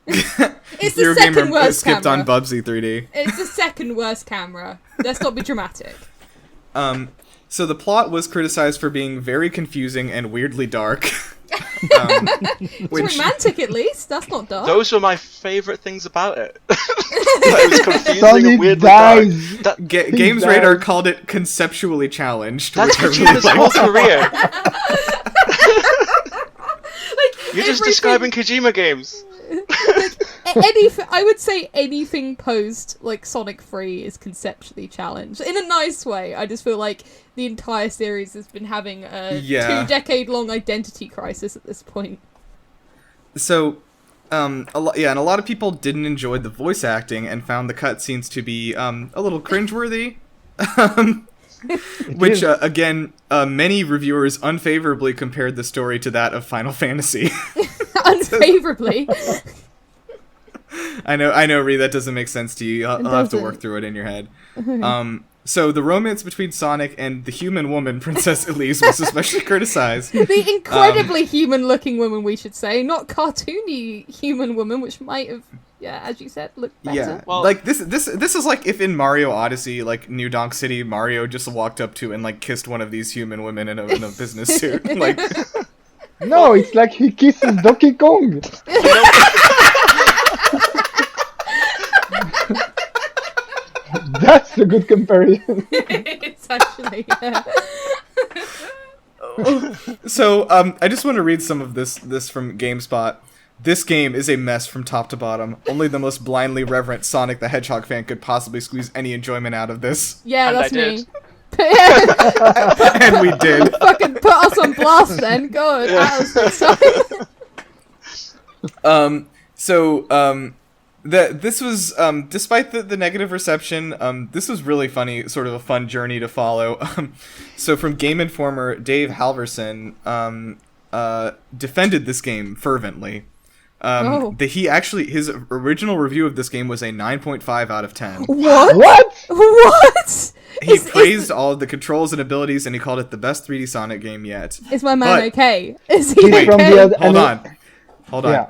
the second worst
skipped
camera.
on Bubsy 3D.
It's the second worst camera. Let's not be dramatic.
So the plot was criticized for being very confusing and weirdly dark.
It's romantic at least. That's not dark.
Those were my favourite things about it. It was confusing
Sonic
and weirdly
dies.
dark.
Games Radar called it conceptually challenged.
That's
which I really
Kojima's whole
liked.
career. You're just describing Kojima games.
I would say anything post like Sonic 3 is conceptually challenged in a nice way. I just feel like the entire series has been having a 2-decade-long identity crisis at this point.
So, and a lot of people didn't enjoy the voice acting and found the cutscenes to be a little cringeworthy. Which, again, many reviewers unfavorably compared the story to that of Final Fantasy.
Unfavorably.
I know, Rhi, that doesn't make sense to you. I'll have to work through it in your head. So the romance between Sonic and the human woman, Princess Elise, was especially criticized.
The incredibly human-looking woman, we should say, not cartoony human woman, which might have yeah, as you said, looked better.
Yeah,
Well-
like this is like if in Mario Odyssey, like New Donk City, Mario just walked up to and like kissed one of these human women in a business suit. Like,
No, it's like he kisses Donkey Kong. That's a good comparison.
It's actually, yeah.
so I just want to read some of this from GameSpot. This game is a mess from top to bottom. Only the most blindly reverent Sonic the Hedgehog fan could possibly squeeze any enjoyment out of this.
Yeah,
And
that's
I
me.
did.
And we did.
Fucking put us on blast then. God, that was so sorry.
This was despite the negative reception, this was really funny, sort of a fun journey to follow. So from Game Informer, Dave Halverson defended this game fervently. His original review of this game was a 9.5 out of 10.
What?
What?
What?
He praised all of the controls and abilities, and he called it the best 3D Sonic game yet.
Is my man
But-
okay? Is he
Wait,
okay?
from the other-
Hold
and
on. Hold on.
Yeah.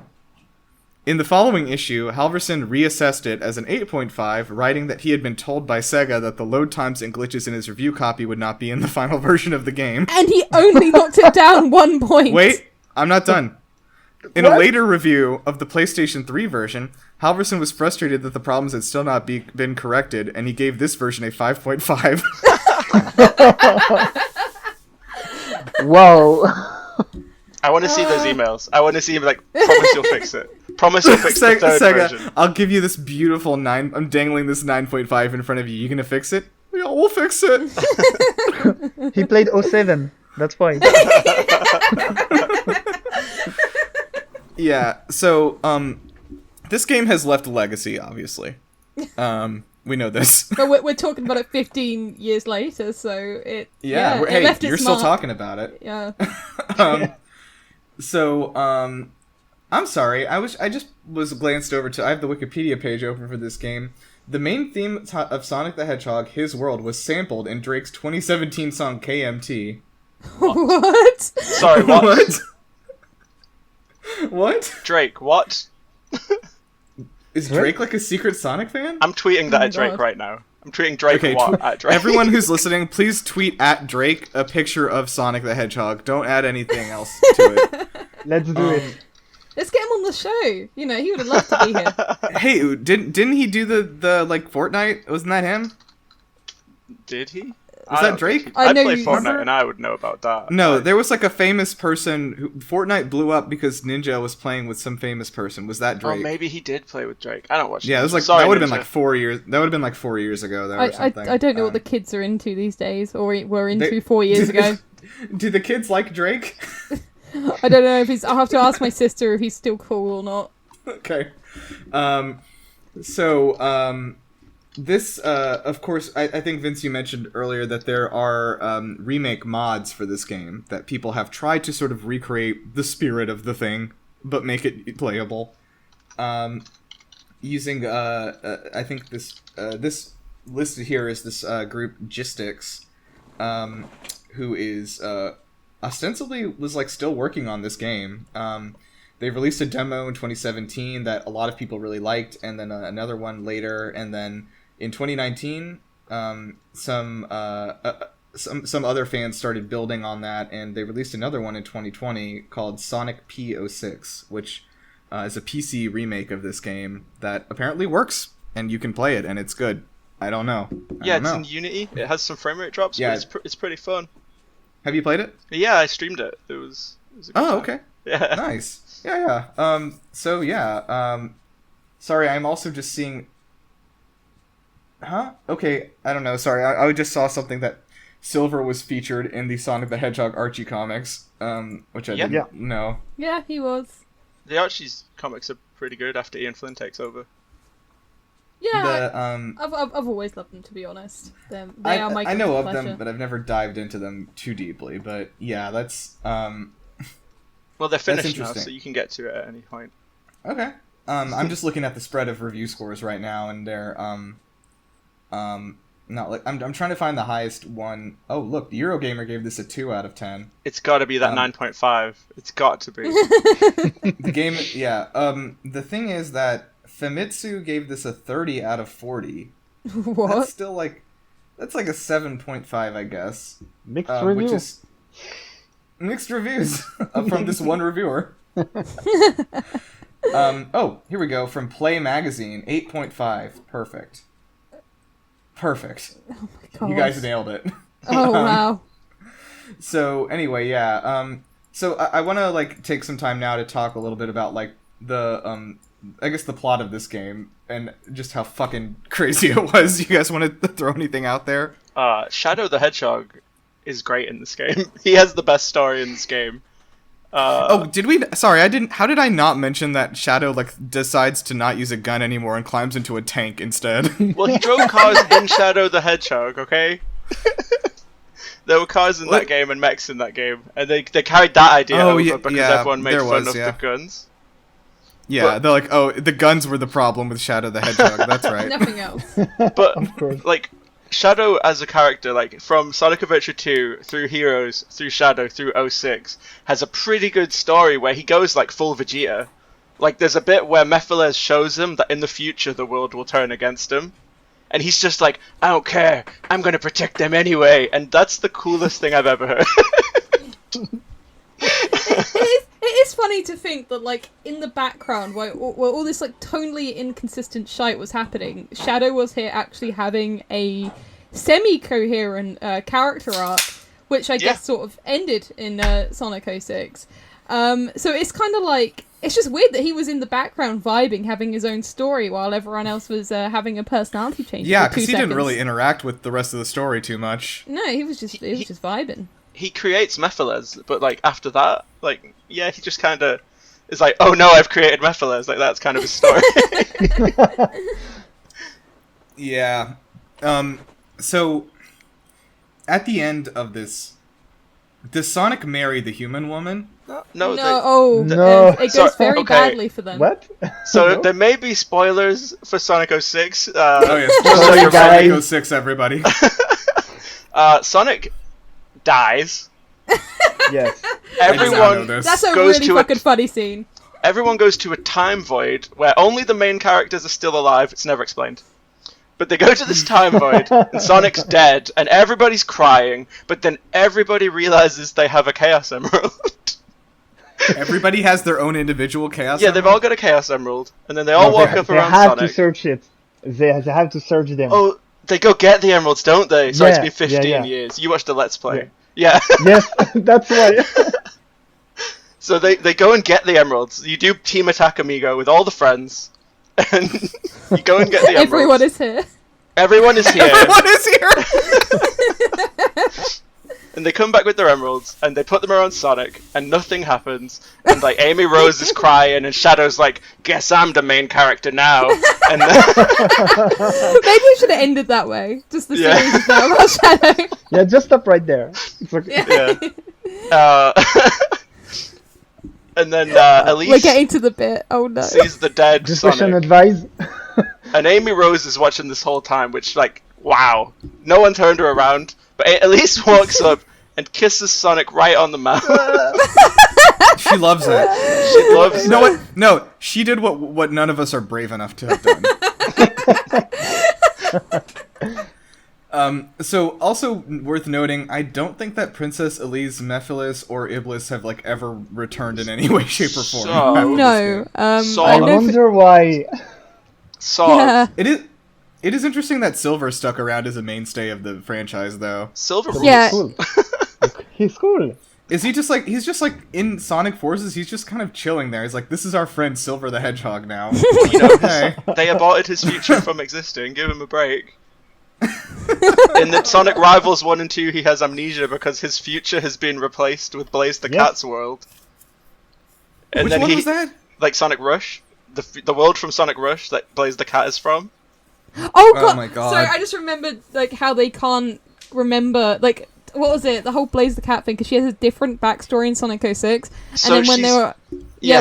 In the following issue, Halverson reassessed it as an 8.5, writing that he had been told by SEGA that the load times and glitches in his review copy would not be in the final version of the game.
And he only knocked it down 1 point.
Wait, I'm not done. In a
What?
later review of the PlayStation 3 version, Halverson was frustrated that the problems had still not been corrected, and he gave this version a 5.5.
Wow.
I want to see those emails. I want to see him like, promise you'll fix it. Promise you'll fix the third version.
SEGA, I'll give you this beautiful 9. I'm dangling this 9.5 in front of you. You gonna fix it? Yeah, we'll fix it.
He played 07. That's why.
Yeah, so, this game has left a legacy, obviously. We know this.
But we're talking about it 15 years later, so it.
Yeah,
it
hey,
left its
you're still
mark.
talking about it.
Yeah.
I'm sorry. I just was glanced over to. I have the Wikipedia page open for this game. The main theme of Sonic the Hedgehog, His World, was sampled in Drake's 2017 song KMT.
What?
Sorry, what?
What? What?
Drake, what?
Is Drake like a secret Sonic fan?
I'm tweeting that
Oh
at Drake
God.
right now. I'm tweeting Drake
Okay,
what at Drake.
Everyone who's listening, please tweet at Drake a picture of Sonic the Hedgehog. Don't add anything else to it.
Let's do it.
Let's get him on the show. You know, he would have loved to be here.
Hey, didn't he do the like Fortnite? Wasn't that him?
Did he?
Was that Drake?
I
I
know
play
you-
Fortnite and I would know about that.
No,
Like,
there was like a famous person who Fortnite blew up because Ninja was playing with some famous person. Was that
Oh,
Drake?
maybe he did play with Drake. I don't watch.
Yeah, it was like
Sorry,
that would have been
Ninja.
like 4 years. That would have been like 4 years ago, though, or
I
something.
I don't know what the kids are into these days, or were into
They-
4 years ago.
Do the kids like Drake?
I don't know if he's. I'll have to ask my sister if he's still cool or not.
Okay. This, of course, I think, Vince, you mentioned earlier that there are remake mods for this game that people have tried to sort of recreate the spirit of the thing, but make it playable. Using, I think this listed here is this group, Gistix, who is ostensibly was like still working on this game. They released a demo in 2017 that a lot of people really liked, and then another one later, and then in 2019, some other fans started building on that, and they released another one in 2020 called Sonic P06, which is a PC remake of this game that apparently works, and you can play it, and it's good. I don't know.
Yeah,
I don't
it's
know.
in Unity. It has some frame rate drops,
Yeah.
but it's pretty fun.
Have you played it?
Yeah, I streamed it. It was a good
Oh,
time.
okay.
Yeah.
Nice. Yeah. Sorry, I'm also just seeing. Huh? Okay, I don't know. Sorry, I just saw something that Silver was featured in the Sonic the Hedgehog Archie comics, which I
Yeah.
didn't know.
Yeah, he was.
The Archie's comics are pretty good after Ian Flynn takes over.
Yeah, I've always loved them, to be honest. They are my
I know of
pleasure.
them, but I've never dived into them too deeply. But yeah, that's
Well, they're finished now,
interesting.
so you can get to it at any point.
okay. I'm just looking at the spread of review scores right now, and they're not like I'm trying to find the highest one. Oh, look, the Eurogamer gave this a 2 out of 10.
It's got to be that 9.5. It's got to be.
The game, yeah. The thing is that Famitsu gave this a 30 out of 40.
What?
That's still like... That's like a 7.5, I guess.
Mixed
Which
review.
is... Mixed reviews from this one reviewer. Oh, here we go. From Play Magazine, 8.5. Perfect. Perfect.
Oh my god.
You guys nailed it.
Oh wow.
So anyway, yeah. So I want to like take some time now to talk a little bit about like the I guess the plot of this game and just how fucking crazy it was. You guys want to throw anything out there?
Shadow the Hedgehog is great in this game. He has the best story in this game.
Did we? Sorry, I didn't. How did I not mention that Shadow like decides to not use a gun anymore and climbs into a tank instead?
Well, he drove cars in Shadow the Hedgehog. Okay. There were cars in that game and mechs in that game, and they carried that idea over because everyone made fun of the guns.
Yeah, they're like, oh, the guns were the problem with Shadow the Hedgehog. That's right.
Nothing else.
But like Shadow as a character, like from Sonic Adventure 2 through Heroes, through Shadow, through 06, has a pretty good story where he goes like full Vegeta. Like there's a bit where Mephiles shows him that in the future the world will turn against him. And he's just like, I don't care, I'm gonna protect them anyway. And that's the coolest thing I've ever heard.
It is funny to think that, like, in the background, while all this, like, tonally inconsistent shite was happening, Shadow was here actually having a semi-coherent character arc, which I guess sort of ended in Sonic 06. So it's kind of like... It's just weird that he was in the background vibing, having his own story, while everyone else was having a personality change.
Yeah, because he didn't really interact with the rest of the story too much.
No, he was just vibing.
He creates Mephiles, but like after that, like he just kind of is like, oh no, I've created Mephiles. Like that's kind of his story.
Yeah. So at the end of this, does Sonic marry the human woman?
No.
It goes very badly for them.
What?
So there may be spoilers for Sonic 06.
Oh yeah, spoilers for Sonic 06, everybody.
Sonic dies.
Yes.
Everyone.
That's a really fucking funny scene.
Everyone goes to a time void where only the main characters are still alive. It's never explained. But they go to this time void, and Sonic's dead, and everybody's crying, but then everybody realizes they have a Chaos Emerald.
Everybody has their own individual Chaos Emerald?
Yeah, they've all got a Chaos Emerald, and then they all walk up around Sonic.
They have to search it. They have to search them.
Oh, they go get the emeralds, don't they? So it's been 15 years. You watched the Let's Play. Yeah.
Yes, that's why.
So they go and get the emeralds. You do Team Attack Amigo with all the friends, and you go and get the emeralds.
Everyone is here.
Everyone is here.
Everyone is here!
And they come back with their emeralds, and they put them around Sonic, and nothing happens. And like Amy Rose is crying, and Shadow's like, "Guess I'm the main character now." And then...
Maybe we should have ended that way. Just the series is now about Shadow.
Yeah, just stop right there. It's okay.
Yeah. And then Elise.
We're getting to the bit. Oh no.
Sees the dead
Discussion
Sonic.
advice.
And Amy Rose is watching this whole time, which like, wow, no one turned her around. But Elise walks up and kisses Sonic right on the mouth.
She loves it.
She loves it.
You know what? No, she did what none of us are brave enough to have done. So also worth noting, I don't think that Princess Elise, Mephiles, or Iblis have like ever returned in any way, shape, or form.
No.
I wonder why.
It is interesting that Silver stuck around as a mainstay of the franchise, though.
Silver,
cool. He's cool.
Is he just like in Sonic Forces? He's just kind of chilling there. He's like, this is our friend Silver the Hedgehog now.
You know, they aborted his future from existing. Give him a break. In the Sonic Rivals 1 and 2, he has amnesia because his future has been replaced with Blaze the Cat's world. And
Which
then
one was that?
Like Sonic Rush, the world from Sonic Rush that Blaze the Cat is from.
Oh
my god!
Sorry, I just remembered like how they can't remember like what was it? The whole Blaze the Cat thing because she has a different backstory in Sonic 06.
So
and then when they were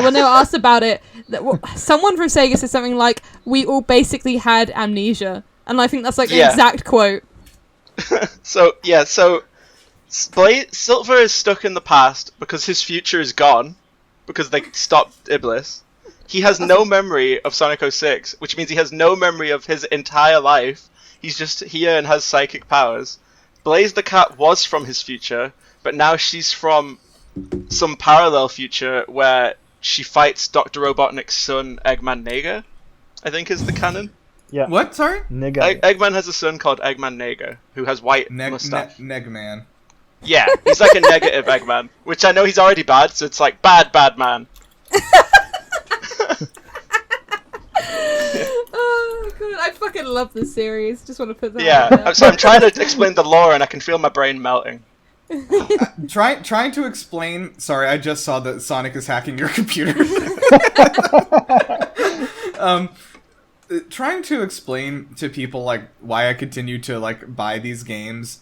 when they were asked about it, someone from Sega said something like, "We all basically had amnesia," and I think that's like an exact quote.
So Silver is stuck in the past because his future is gone because they stopped Iblis. he has no memory of Sonic 06, which means he has no memory of his entire life. He's just here and has psychic powers. Blaze the Cat was from his future, but now she's from some parallel future where she fights Dr. Robotnik's son, Eggman Nega, I think is the canon.
Yeah.
What? Sorry?
Nega.
Eggman has a son called Eggman Nega, who has white mustache.
Negman.
Yeah, he's like a negative Eggman, which I know he's already bad, so it's like, bad man.
Oh god, I fucking love this series. Just want to put that out
Yeah,
there.
so I'm trying to explain the lore and I can feel my brain melting.
Trying to explain. Sorry, I just saw that Sonic is hacking your computer. Trying to explain to people like why I continue to like buy these games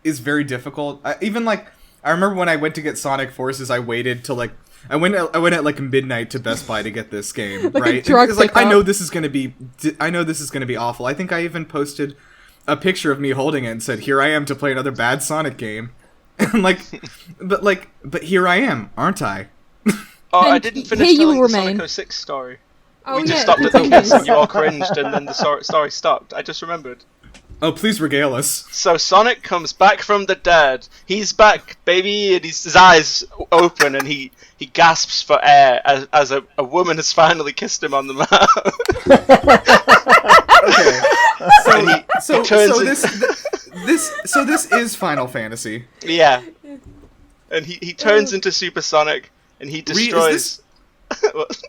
is very difficult. I remember when I went to get Sonic Forces, I waited till I went at like midnight to Best Buy to get this game,
Like a
right?
drug
Because
pickup.
I know this is gonna be awful. I think I even posted a picture of me holding it and said, "Here I am to play another bad Sonic game," and but here I am, aren't I?
Oh, I
And
didn't
here
finish
you
telling
will
the
remain.
Sonic 06 story.
Oh,
We just
yeah,
stopped at the
continue.
kiss and you all cringed and then the story stopped. I just remembered.
Oh, please regale us.
So Sonic comes back from the dead. He's back, baby, and his eyes open and he gasps for air as a woman has finally kissed him on the mouth.
Okay.
He turns
So this is Final Fantasy.
Yeah. And he turns into Super Sonic and he destroys...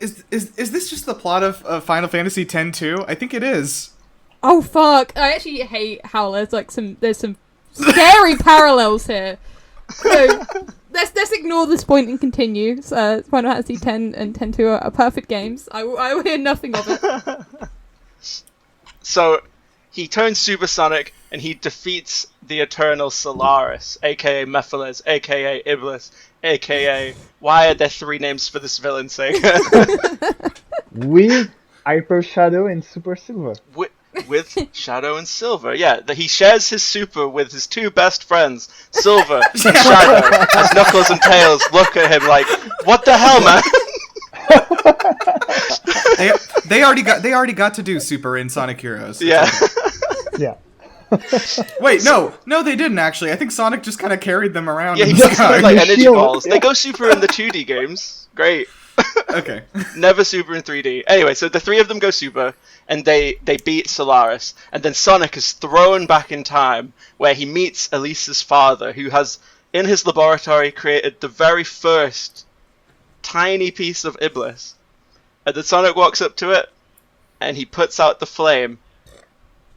Is this just the plot of Final Fantasy X too? I think it is.
Oh fuck! I actually hate how there's some scary parallels here. So let's ignore this point and continue. Final Fantasy X and X-2 are perfect games. I will hear nothing of it.
So he turns Super Sonic and he defeats the Eternal Solaris, aka Mephiles, aka Iblis, aka... Why are there 3 names for this villain, Sega?
With Hyper Shadow and Super Silver.
With Shadow and Silver, yeah. He shares his super with his 2 best friends, Silver and Shadow, as Knuckles and Tails look at him like, what the hell, man?
They already got to do Super in Sonic Heroes.
Yeah.
Yeah.
Wait, no, they didn't actually. I think Sonic just kind of carried them around.
Yeah,
in
he
the
gets
sky.
like energy
Shield,
balls.
yeah.
They go super in the 2D games. Great.
Okay.
Never super in 3D. Anyway, so the 3 of them go super, and they beat Solaris, and then Sonic is thrown back in time, where he meets Elise's father, who has, in his laboratory, created the very first tiny piece of Iblis. And then Sonic walks up to it, and he puts out the flame,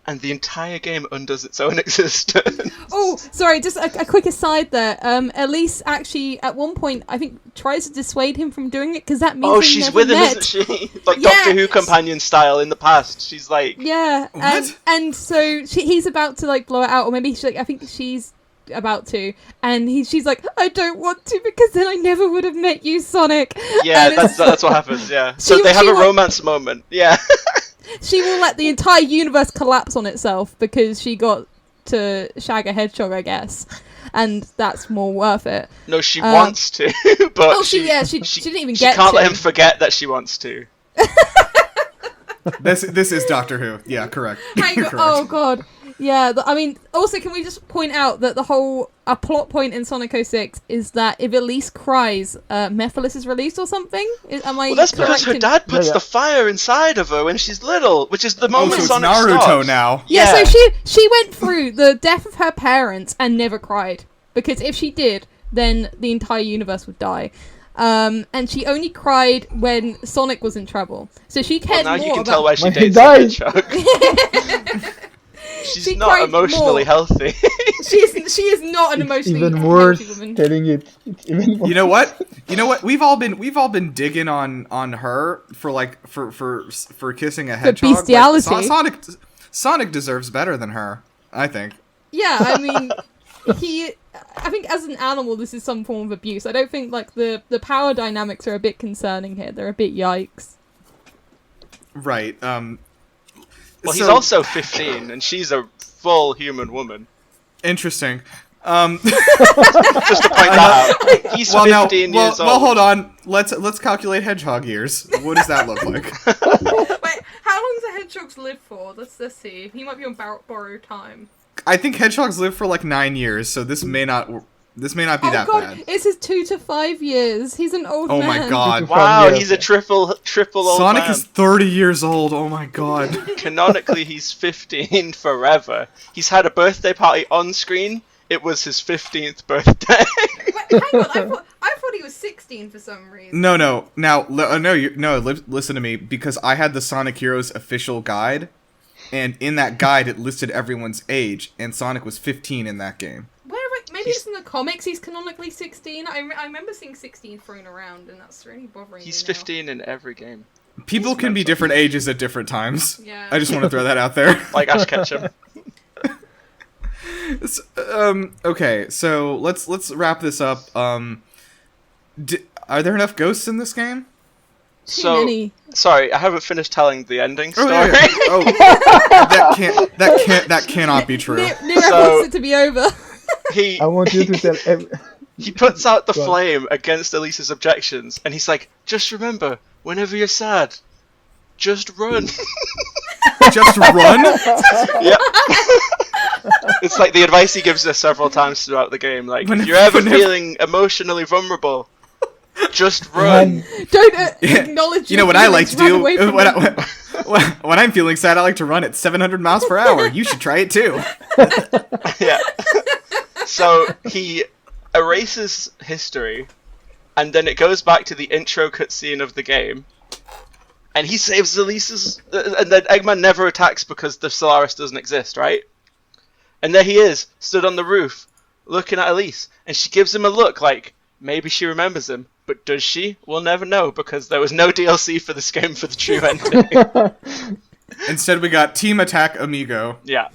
and the entire game undoes its own existence.
Oh, sorry, just a quick aside there. Elise actually, at one point, I think, tries to dissuade him from doing it, because that means
Oh,
they
she's
never
with him,
met.
isn't she? Like
Yeah.
Doctor Who companion style in the past. She's like,
Yeah,
What?
and so he's about to like blow it out, or maybe I think she's about to, and she's like, I don't want to because then I never would have met you, Sonic.
yeah,
And
that's what happens. Yeah. So
She-
they have
she
a
wa-
romance moment. Yeah.
She will let the entire universe collapse on itself because she got to shag a hedgehog, I guess, and that's more worth it.
No, she wants to, but
Oh, she didn't even
she
get
can't
to.
let him forget that she wants to.
This is Doctor Who. Yeah, correct.
Hang on.
Correct.
Oh god. Yeah, I mean, also, can we just point out that a plot point in Sonic 06 is that if Elise cries, Mephiles is released or something? Am I
Well, that's because
correct
her
in-
dad puts
Yeah.
the fire inside of her when she's little, which is the
Oh,
moment
so it's
Sonic
Naruto
stops.
now.
Yeah, so she went through the death of her parents and never cried. Because if she did, then the entire universe would die. And she only cried when Sonic was in trouble. So she
Well,
cared
now
more
you can
about...
tell why she
When he
dates a
dies.
hedgehog. She's
She
not
cried
emotionally
more.
healthy.
she is not an
It's
emotionally
even
healthy
worse
woman.
telling it. It's even worse.
You know what? We've all been digging on her for kissing a hedgehog. Like,
bestiality.
Sonic deserves better than her, I think.
Yeah, I mean, I think as an animal, this is some form of abuse. I don't think like the power dynamics are a bit concerning here. They're a bit yikes.
Right.
Well, he's also 15, and she's a full human woman.
interesting.
Just to point that out. He's 15 years old.
Well, hold on. let's calculate hedgehog years. What does that look like?
Wait, how long do hedgehogs live for? Let's see. He might be on borrowed time.
I think hedgehogs live for like 9 years, so this may not be that
God,
bad.
it says 2 to 5 years. He's an old man.
Oh my god.
Wow, he's a triple old
Sonic
man.
is 30 years old. Oh my god.
Canonically, he's 15 forever. He's had a birthday party on screen. It was his 15th birthday.
Wait, hang on. I thought he was 16 for some reason.
No. Now, listen to me, because I had the Sonic Heroes official guide, and in that guide it listed everyone's age, and Sonic was 15 in that game.
Maybe it's in the comics he's canonically 16. I remember seeing 16 thrown around, and that's really bothering me.
He's 15 in every game.
People can be different ages at different times.
Yeah.
I just want to throw that out there.
Like Ash Ketchum.
Okay, so let's wrap this up. Are there enough ghosts in this game?
So,
many.
Sorry, I haven't finished telling the ending story.
Oh, yeah. Oh, that cannot be true.
Nirav wants it to be over.
He
I want you to tell
he puts out the
Go on.
flame against Elise's objections, and he's like, "Just remember, whenever you're sad, just run."
Just run?
Yep. It's like the advice he gives us several times throughout the game. Like, if you're ever
Whenever-
feeling emotionally vulnerable, just run.
Don't acknowledge.
You know what I like to
run
do?
away from them.
When I'm feeling sad, I like to run at 700 miles per hour. You should try it too.
Yeah. So he erases history, and then it goes back to the intro cutscene of the game, and he saves Elise's. And then Eggman never attacks because the Solaris doesn't exist, right? And there he is, stood on the roof, looking at Elise, and she gives him a look like maybe she remembers him, but does she? We'll never know because there was no DLC for this game for the true ending.
Instead, we got Team Attack Amigo.
Yeah.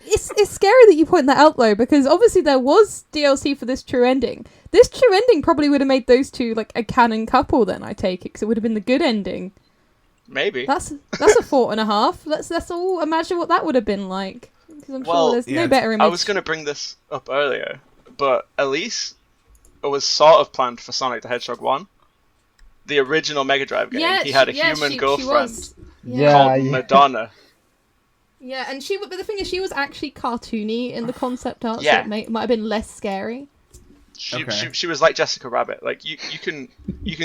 It's scary that you point that out though, because obviously there was DLC for this true ending. This true ending probably would have made those two like a canon couple. Then I take it, because it would have been the good ending.
Maybe.
That's a 4.5. Let's all imagine what that would have been like. Because I'm sure there's no better image.
I was going to bring this up earlier, but Elise was sort of planned for Sonic the Hedgehog 1. The original Mega Drive game.
Yeah,
he had a
she
human girlfriend
was.
called Madonna.
Yeah, and but the thing is, she was actually cartoony in the concept art,
Yeah.
so it might have been less scary.
She was like Jessica Rabbit. Like you can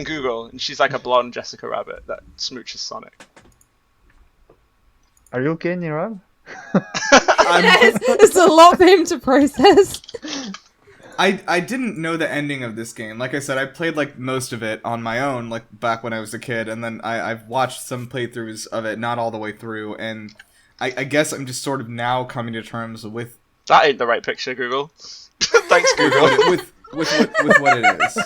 Google, and she's like a blonde Jessica Rabbit that smooches Sonic.
Are you okay, Nirav?
It's a lot for him to process.
I didn't know the ending of this game. Like I said, I played like most of it on my own, like back when I was a kid, and then I've watched some playthroughs of it, not all the way through, and I guess I'm just sort of now coming to terms with
That ain't the right picture, Google. Thanks, Google.
with what it is.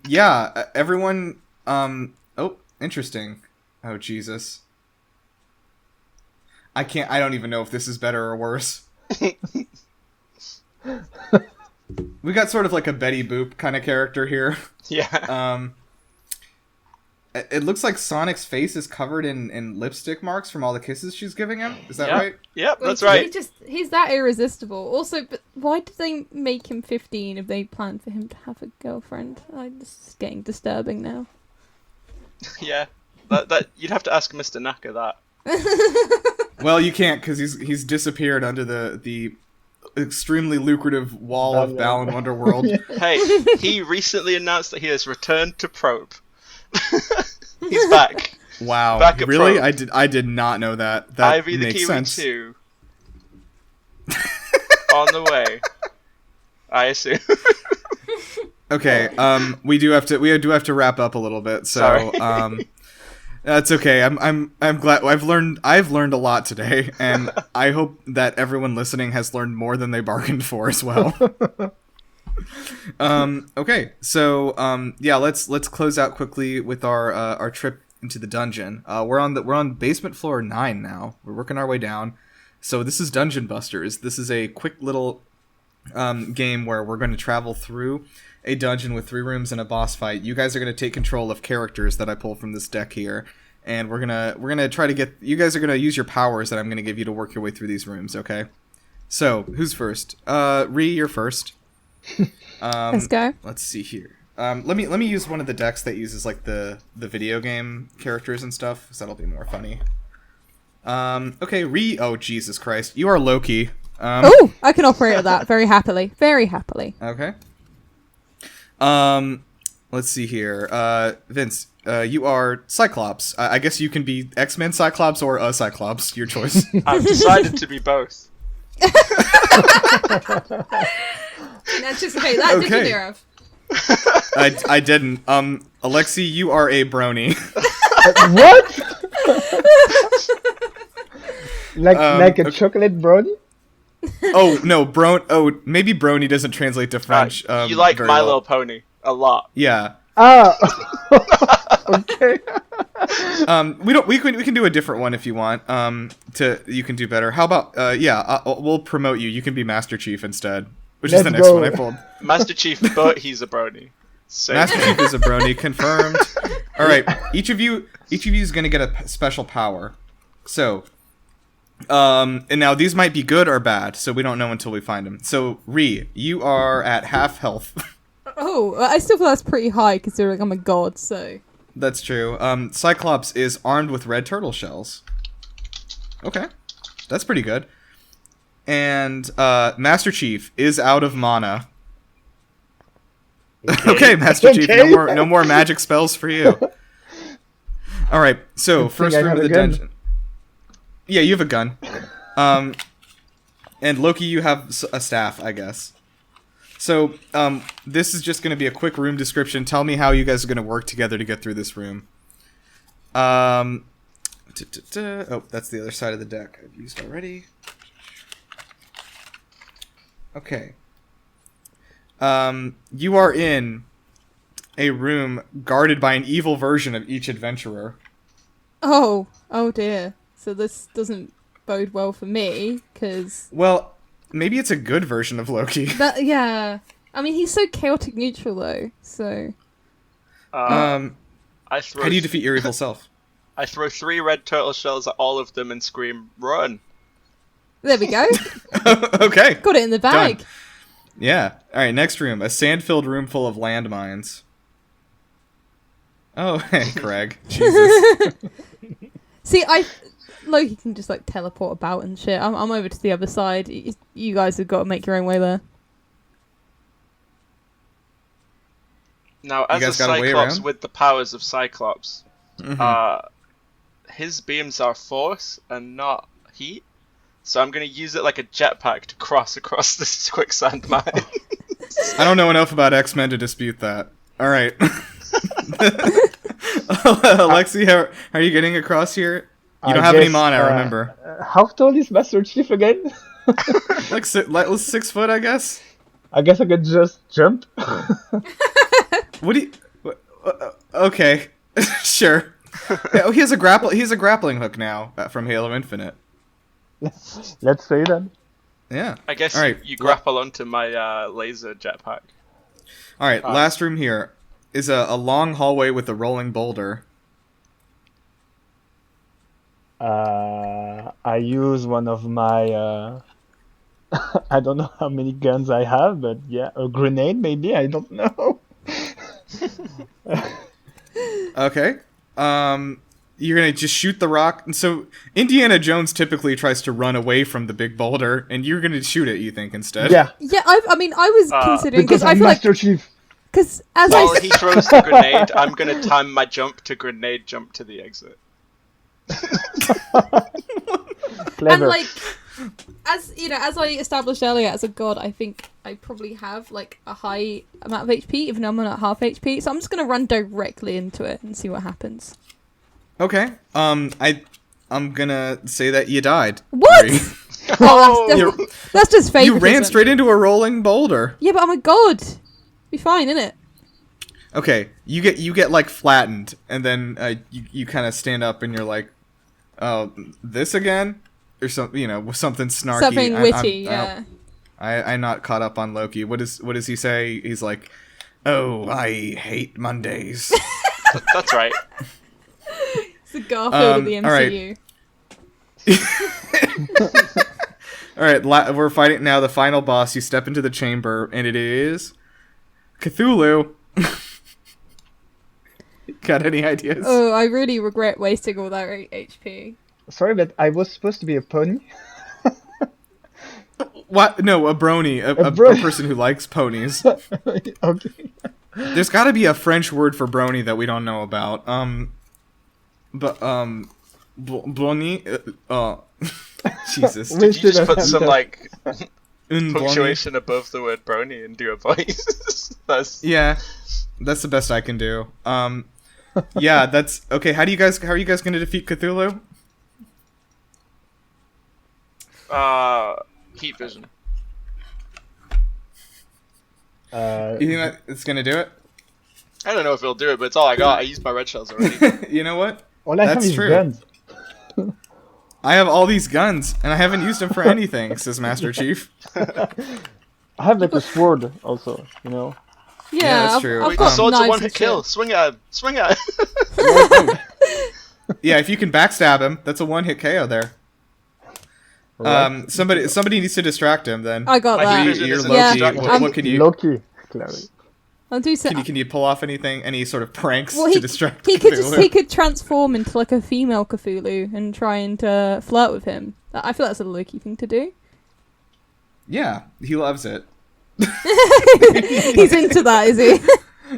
Yeah, everyone. Oh, interesting. Oh, Jesus. I don't even know if this is better or worse. We got sort of like a Betty Boop kind of character here.
Yeah.
It looks like Sonic's face is covered in lipstick marks from all the kisses she's giving him. Is that
Yeah.
right?
Yep, that's right.
He's that irresistible. Also, but why did they make him 15 if they planned for him to have a girlfriend? This is getting disturbing now.
Yeah. That you'd have to ask Mr. Naka that.
Well, you can't, because he's disappeared under the extremely lucrative wall of Balan Wonderworld.
Hey, he recently announced that he has returned to Probe. He's back.
Wow,
Back at
really?
Probe.
I did not know that. That
Ivy the
makes
Kiwi
sense.
2 on the way. I assume.
Okay, we do have to wrap up a little bit. So,
Sorry.
That's okay. I'm glad I've learned a lot today, and I hope that everyone listening has learned more than they bargained for as well. Okay, so yeah, let's close out quickly with our trip into the dungeon. We're on basement floor 9 now. We're working our way down. So this is Dungeon Busters. This is a quick little game where we're going to travel through a dungeon with 3 rooms and a boss fight. You guys are going to take control of characters that I pulled from this deck here, and we're gonna try to get. You guys are going to use your powers that I'm going to give you to work your way through these rooms. Okay. So, who's first? Rhi, you're first.
Let's go.
Let's see here. Let me use one of the decks that uses like the video game characters and stuff, so that'll be more funny. Okay, Rhi. Oh Jesus Christ, you are Loki.
Oh, I can operate with that very happily. Very happily.
Okay. Let's see here. Vince, you are Cyclops. I guess you can be X-Men Cyclops or a Cyclops. Your choice.
I've decided to be both.
Didn't anticipate that,
Okay.
did you, Nirav?
I didn't. Alexi, you are a brony.
What? like a
okay.
chocolate brownie?
Oh no, maybe brony doesn't translate to French.
You like
very
My
well.
Little Pony a lot.
Yeah.
Ah. Okay.
We can do a different one if you want. You can do better. How about we'll promote you. You can be Master Chief instead, which is
Let's
the next
go.
one I pulled.
Master Chief, but he's a brony. So
Master Chief is a brony, confirmed. All right, each of you is gonna get a special power. So, and now these might be good or bad, so we don't know until we find them. So, Rhi, you are at half health.
Oh, I still feel that's pretty high considering I'm a god, so...
That's true. Cyclops is armed with red turtle shells. Okay, that's pretty good. And Master Chief is out of mana. Okay, Master Chief,
Okay.
no more magic spells for you. All right, so
Good
first
thing I
room of
have
the
a gun.
dungeon. Yeah, you have a gun. And Loki, you have a staff, I guess. So, this is just going to be a quick room description. Tell me how you guys are going to work together to get through this room. Oh, that's the other side of the deck I've used already. Okay. You are in a room guarded by an evil version of each adventurer.
Oh dear. So this doesn't bode well for me, because...
Well, maybe it's a good version of Loki.
Yeah. I mean, he's so chaotic neutral, though, so...
I
How
throw
do you defeat your evil self?
I throw 3 red turtle shells at all of them and scream, "Run!"
There we go.
Okay.
Got it in the bag.
Done. Yeah. All right, next room. A sand-filled room full of landmines. Oh, hey, Craig. Jesus.
See, Loki can just, like, teleport about and shit. I'm over to the other side. You guys have got to make your own way there.
Now, as a
guys got a way
Cyclops
around?
with the powers of Cyclops,
Mhm.
His beams are force and not heat. So I'm going to use it like a jetpack to cross across this quicksand mine.
I don't know enough about X-Men to dispute that. All right. Alexi, how are you getting across here? You don't have any mana, remember.
How tall is Master Chief again?
Like 6 foot, I guess.
I guess I could just jump.
What do you? Okay, sure. Oh, he has a grappling hook now from Halo Infinite.
Let's say that.
Yeah.
I guess
All right.
you grapple onto my laser jetpack.
All right. Last room here is a long hallway with a rolling boulder.
I use one of my. I don't know how many guns I have, but yeah, a grenade maybe. I don't know.
Okay. You're gonna just shoot the rock. And so Indiana Jones typically tries to run away from the big boulder, and you're gonna shoot it. You think instead?
Yeah,
Yeah, I was considering...
because
I
I'm
feel
Master
like...
Chief.
Because as
While
I...
he throws the grenade, I'm going to time my jump to grenade jump to the exit.
Clever.
And, like... As I established earlier, as a god, I think I probably have, like, a high amount of HP, even though I'm at half HP. So I'm just going to run directly into it and see what happens.
Okay. I'm gonna say that you died.
What?
Rhi.
Oh, that's just favoritism.
You ran straight into a rolling boulder.
Yeah, but I'm a god. Be fine, innit?
Okay, you get like flattened, and then you kind of stand up, and you're like, "Oh, this again?" Or something, something snarky.
Something witty,
I'm not caught up on Loki. What does he say? He's like, "Oh, I hate Mondays."
That's right.
It's the Garfield of the
all right.
MCU.
All right, we're fighting now. The final boss. You step into the chamber, and it is Cthulhu. Got any ideas?
Oh, I really regret wasting all that HP.
Sorry, but I was supposed to be a pony.
What? No, a brony. A person who likes ponies.
Okay.
There's got to be a French word for brony that we don't know about. Brony. Jesus.
Did you just put some like
Un
punctuation above the word brony and do a voice?
Yeah, that's the best I can do. Yeah, that's okay. How are you guys going to defeat Cthulhu?
Heat vision.
You think that it's going to do it?
I don't know if it'll do it, but it's all I got. I used my red shells already.
You know what?
All I have
That's
is
true.
guns.
I have all these guns, and I haven't used them for anything, says Master Chief.
I have like a sword also, you know.
Yeah,
that's true.
I've
Wait,
got
the sword's a
knives
one-hit
and
kill.
shit.
Swing at him. Swing at him.
Yeah, if you can backstab him, that's a one-hit KO there.
Right.
Somebody needs to distract him then.
I got
My
that.
heat vision
You're
isn't
Loki.
distracting.
What can you?
Loki, clearly.
I'll do so.
Can you pull off anything? Any sort of pranks
Well,
to distract
he could
Cthulhu?
he could transform into like a female Cthulhu and try and flirt with him. I feel that's a Loki thing to do.
Yeah, he loves it.
He's into that, is he?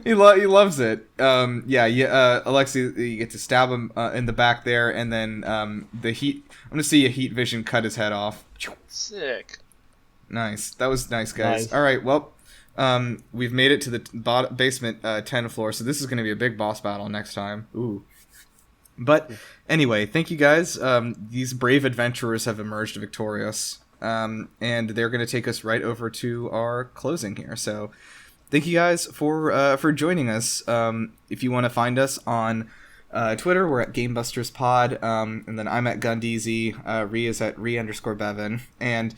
He loves it. Alexis, you get to stab him in the back there, and then the heat. I'm gonna see a heat vision cut his head off.
Sick.
Nice. That was nice, guys.
Nice.
All right. Well, we've made it to the basement 10 floor, so this is gonna be a big boss battle next time. Ooh. But anyway, thank you guys. These brave adventurers have emerged victorious, and they're gonna take us right over to our closing here. So. Thank you guys for joining us. If you want to find us on Twitter, we're at GameBustersPod, and then I'm at Gundeezy. Rhi is at Rhi_Bevan, and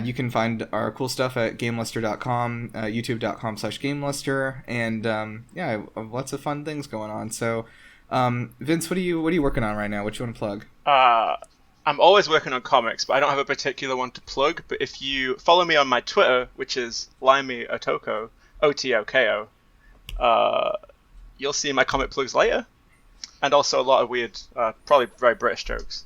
you can find our cool stuff at GameLuster.com, YouTube.com/GameLuster, and lots of fun things going on. So, Vince, what are you working on right now? What you want to plug?
I'm always working on comics, but I don't have a particular one to plug. But if you follow me on my Twitter, which is Limey Otoko, Otoko, you'll see my comic plugs later, and also a lot of weird, probably very British jokes.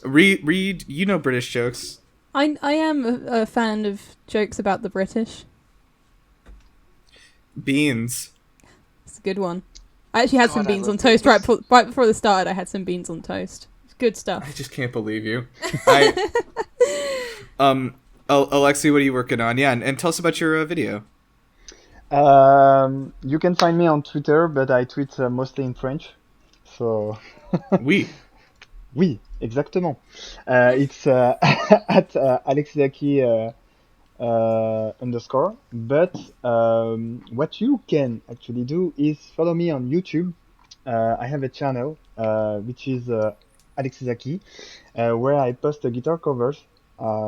Read, you know British jokes.
I am a fan of jokes about the British.
Beans.
It's a good one. I actually had some beans on toast right before the start. I had some beans on toast. It's good stuff.
I just can't believe you. Alexi, what are you working on? Yeah, and tell us about your video.
You can find me on Twitter, but I tweet mostly in French. So.
Oui.
Oui, exactement. It's at Alexis _ but what you can actually do is follow me on YouTube. I have a channel which is Alexis where I post guitar covers.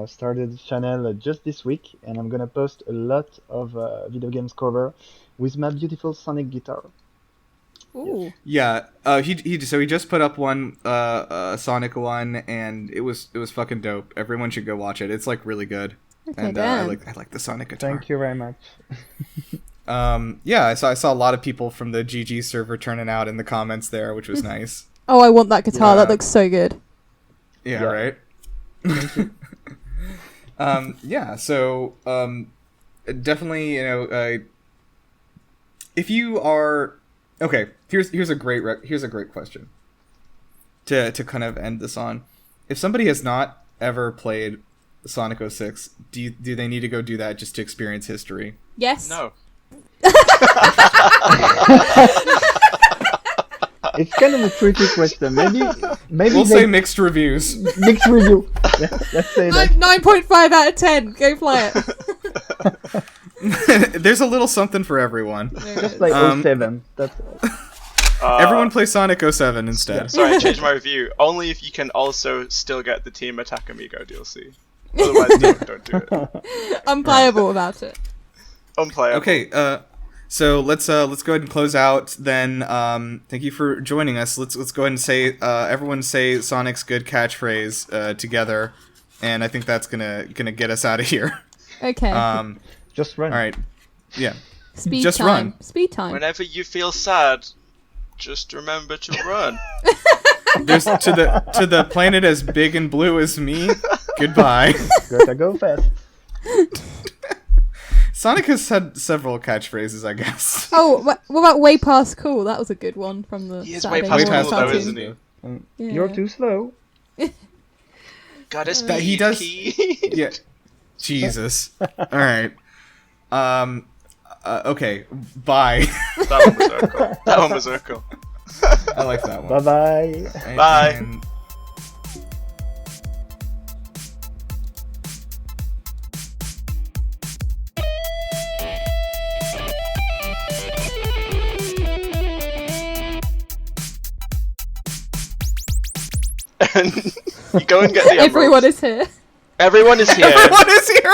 Started the channel just this week, and I'm gonna post a lot of video games cover with my beautiful Sonic guitar.
Ooh.
Yeah, he just put up one Sonic one, and it was fucking dope. Everyone should go watch it. It's like really good.
Okay,
And I like the Sonic guitar.
Thank you very much.
I saw a lot of people from the GG server turning out in the comments there, which was nice.
Oh, I want that guitar.
Yeah.
That looks so good.
Yeah,
Yeah.
right. So definitely, if you are okay, here's a great question to kind of end this on. If somebody has not ever played Sonic 06, do they need to go do that just to experience history?
Yes.
No.
It's kind of a tricky question. Maybe
We'll say mixed reviews.
mixed review. Yeah, let's say that.
9.5 out of 10. Go play it.
There's a little something for everyone.
Just like 07. That's
Everyone play Sonic 07 instead.
Sorry, I changed my review. Only if you can also still get the Team Attack Amigo DLC. Otherwise, don't do it.
Unplayable without it.
Unplayable.
Okay, So let's go ahead and close out. Then thank you for joining us. Let's go ahead and say everyone say Sonic's good catchphrase together, and I think that's gonna get us out of here.
Okay.
Just run.
All right. Yeah.
Speed
just
time.
run.
Speed time.
Whenever you feel sad, just remember to run.
There's to the planet as big and blue as me. Goodbye.
Gotta go fast.
Sonic has had several catchphrases, I guess.
Oh, what about way past cool? That was a good one from the.
He is
Saturday
way past
morning
cool,
though,
cartoon.
isn't he?
Yeah.
You're too slow.
Gotta speed,
That he does-
key.
Yeah. Jesus. All right. Okay. Bye.
That one was Urkel. That one was Urkel.
I like that one.
Bye-bye.
Bye.
And-
And you go and get the
Everyone
emeralds.
is here.
Everyone is here.
Everyone is here.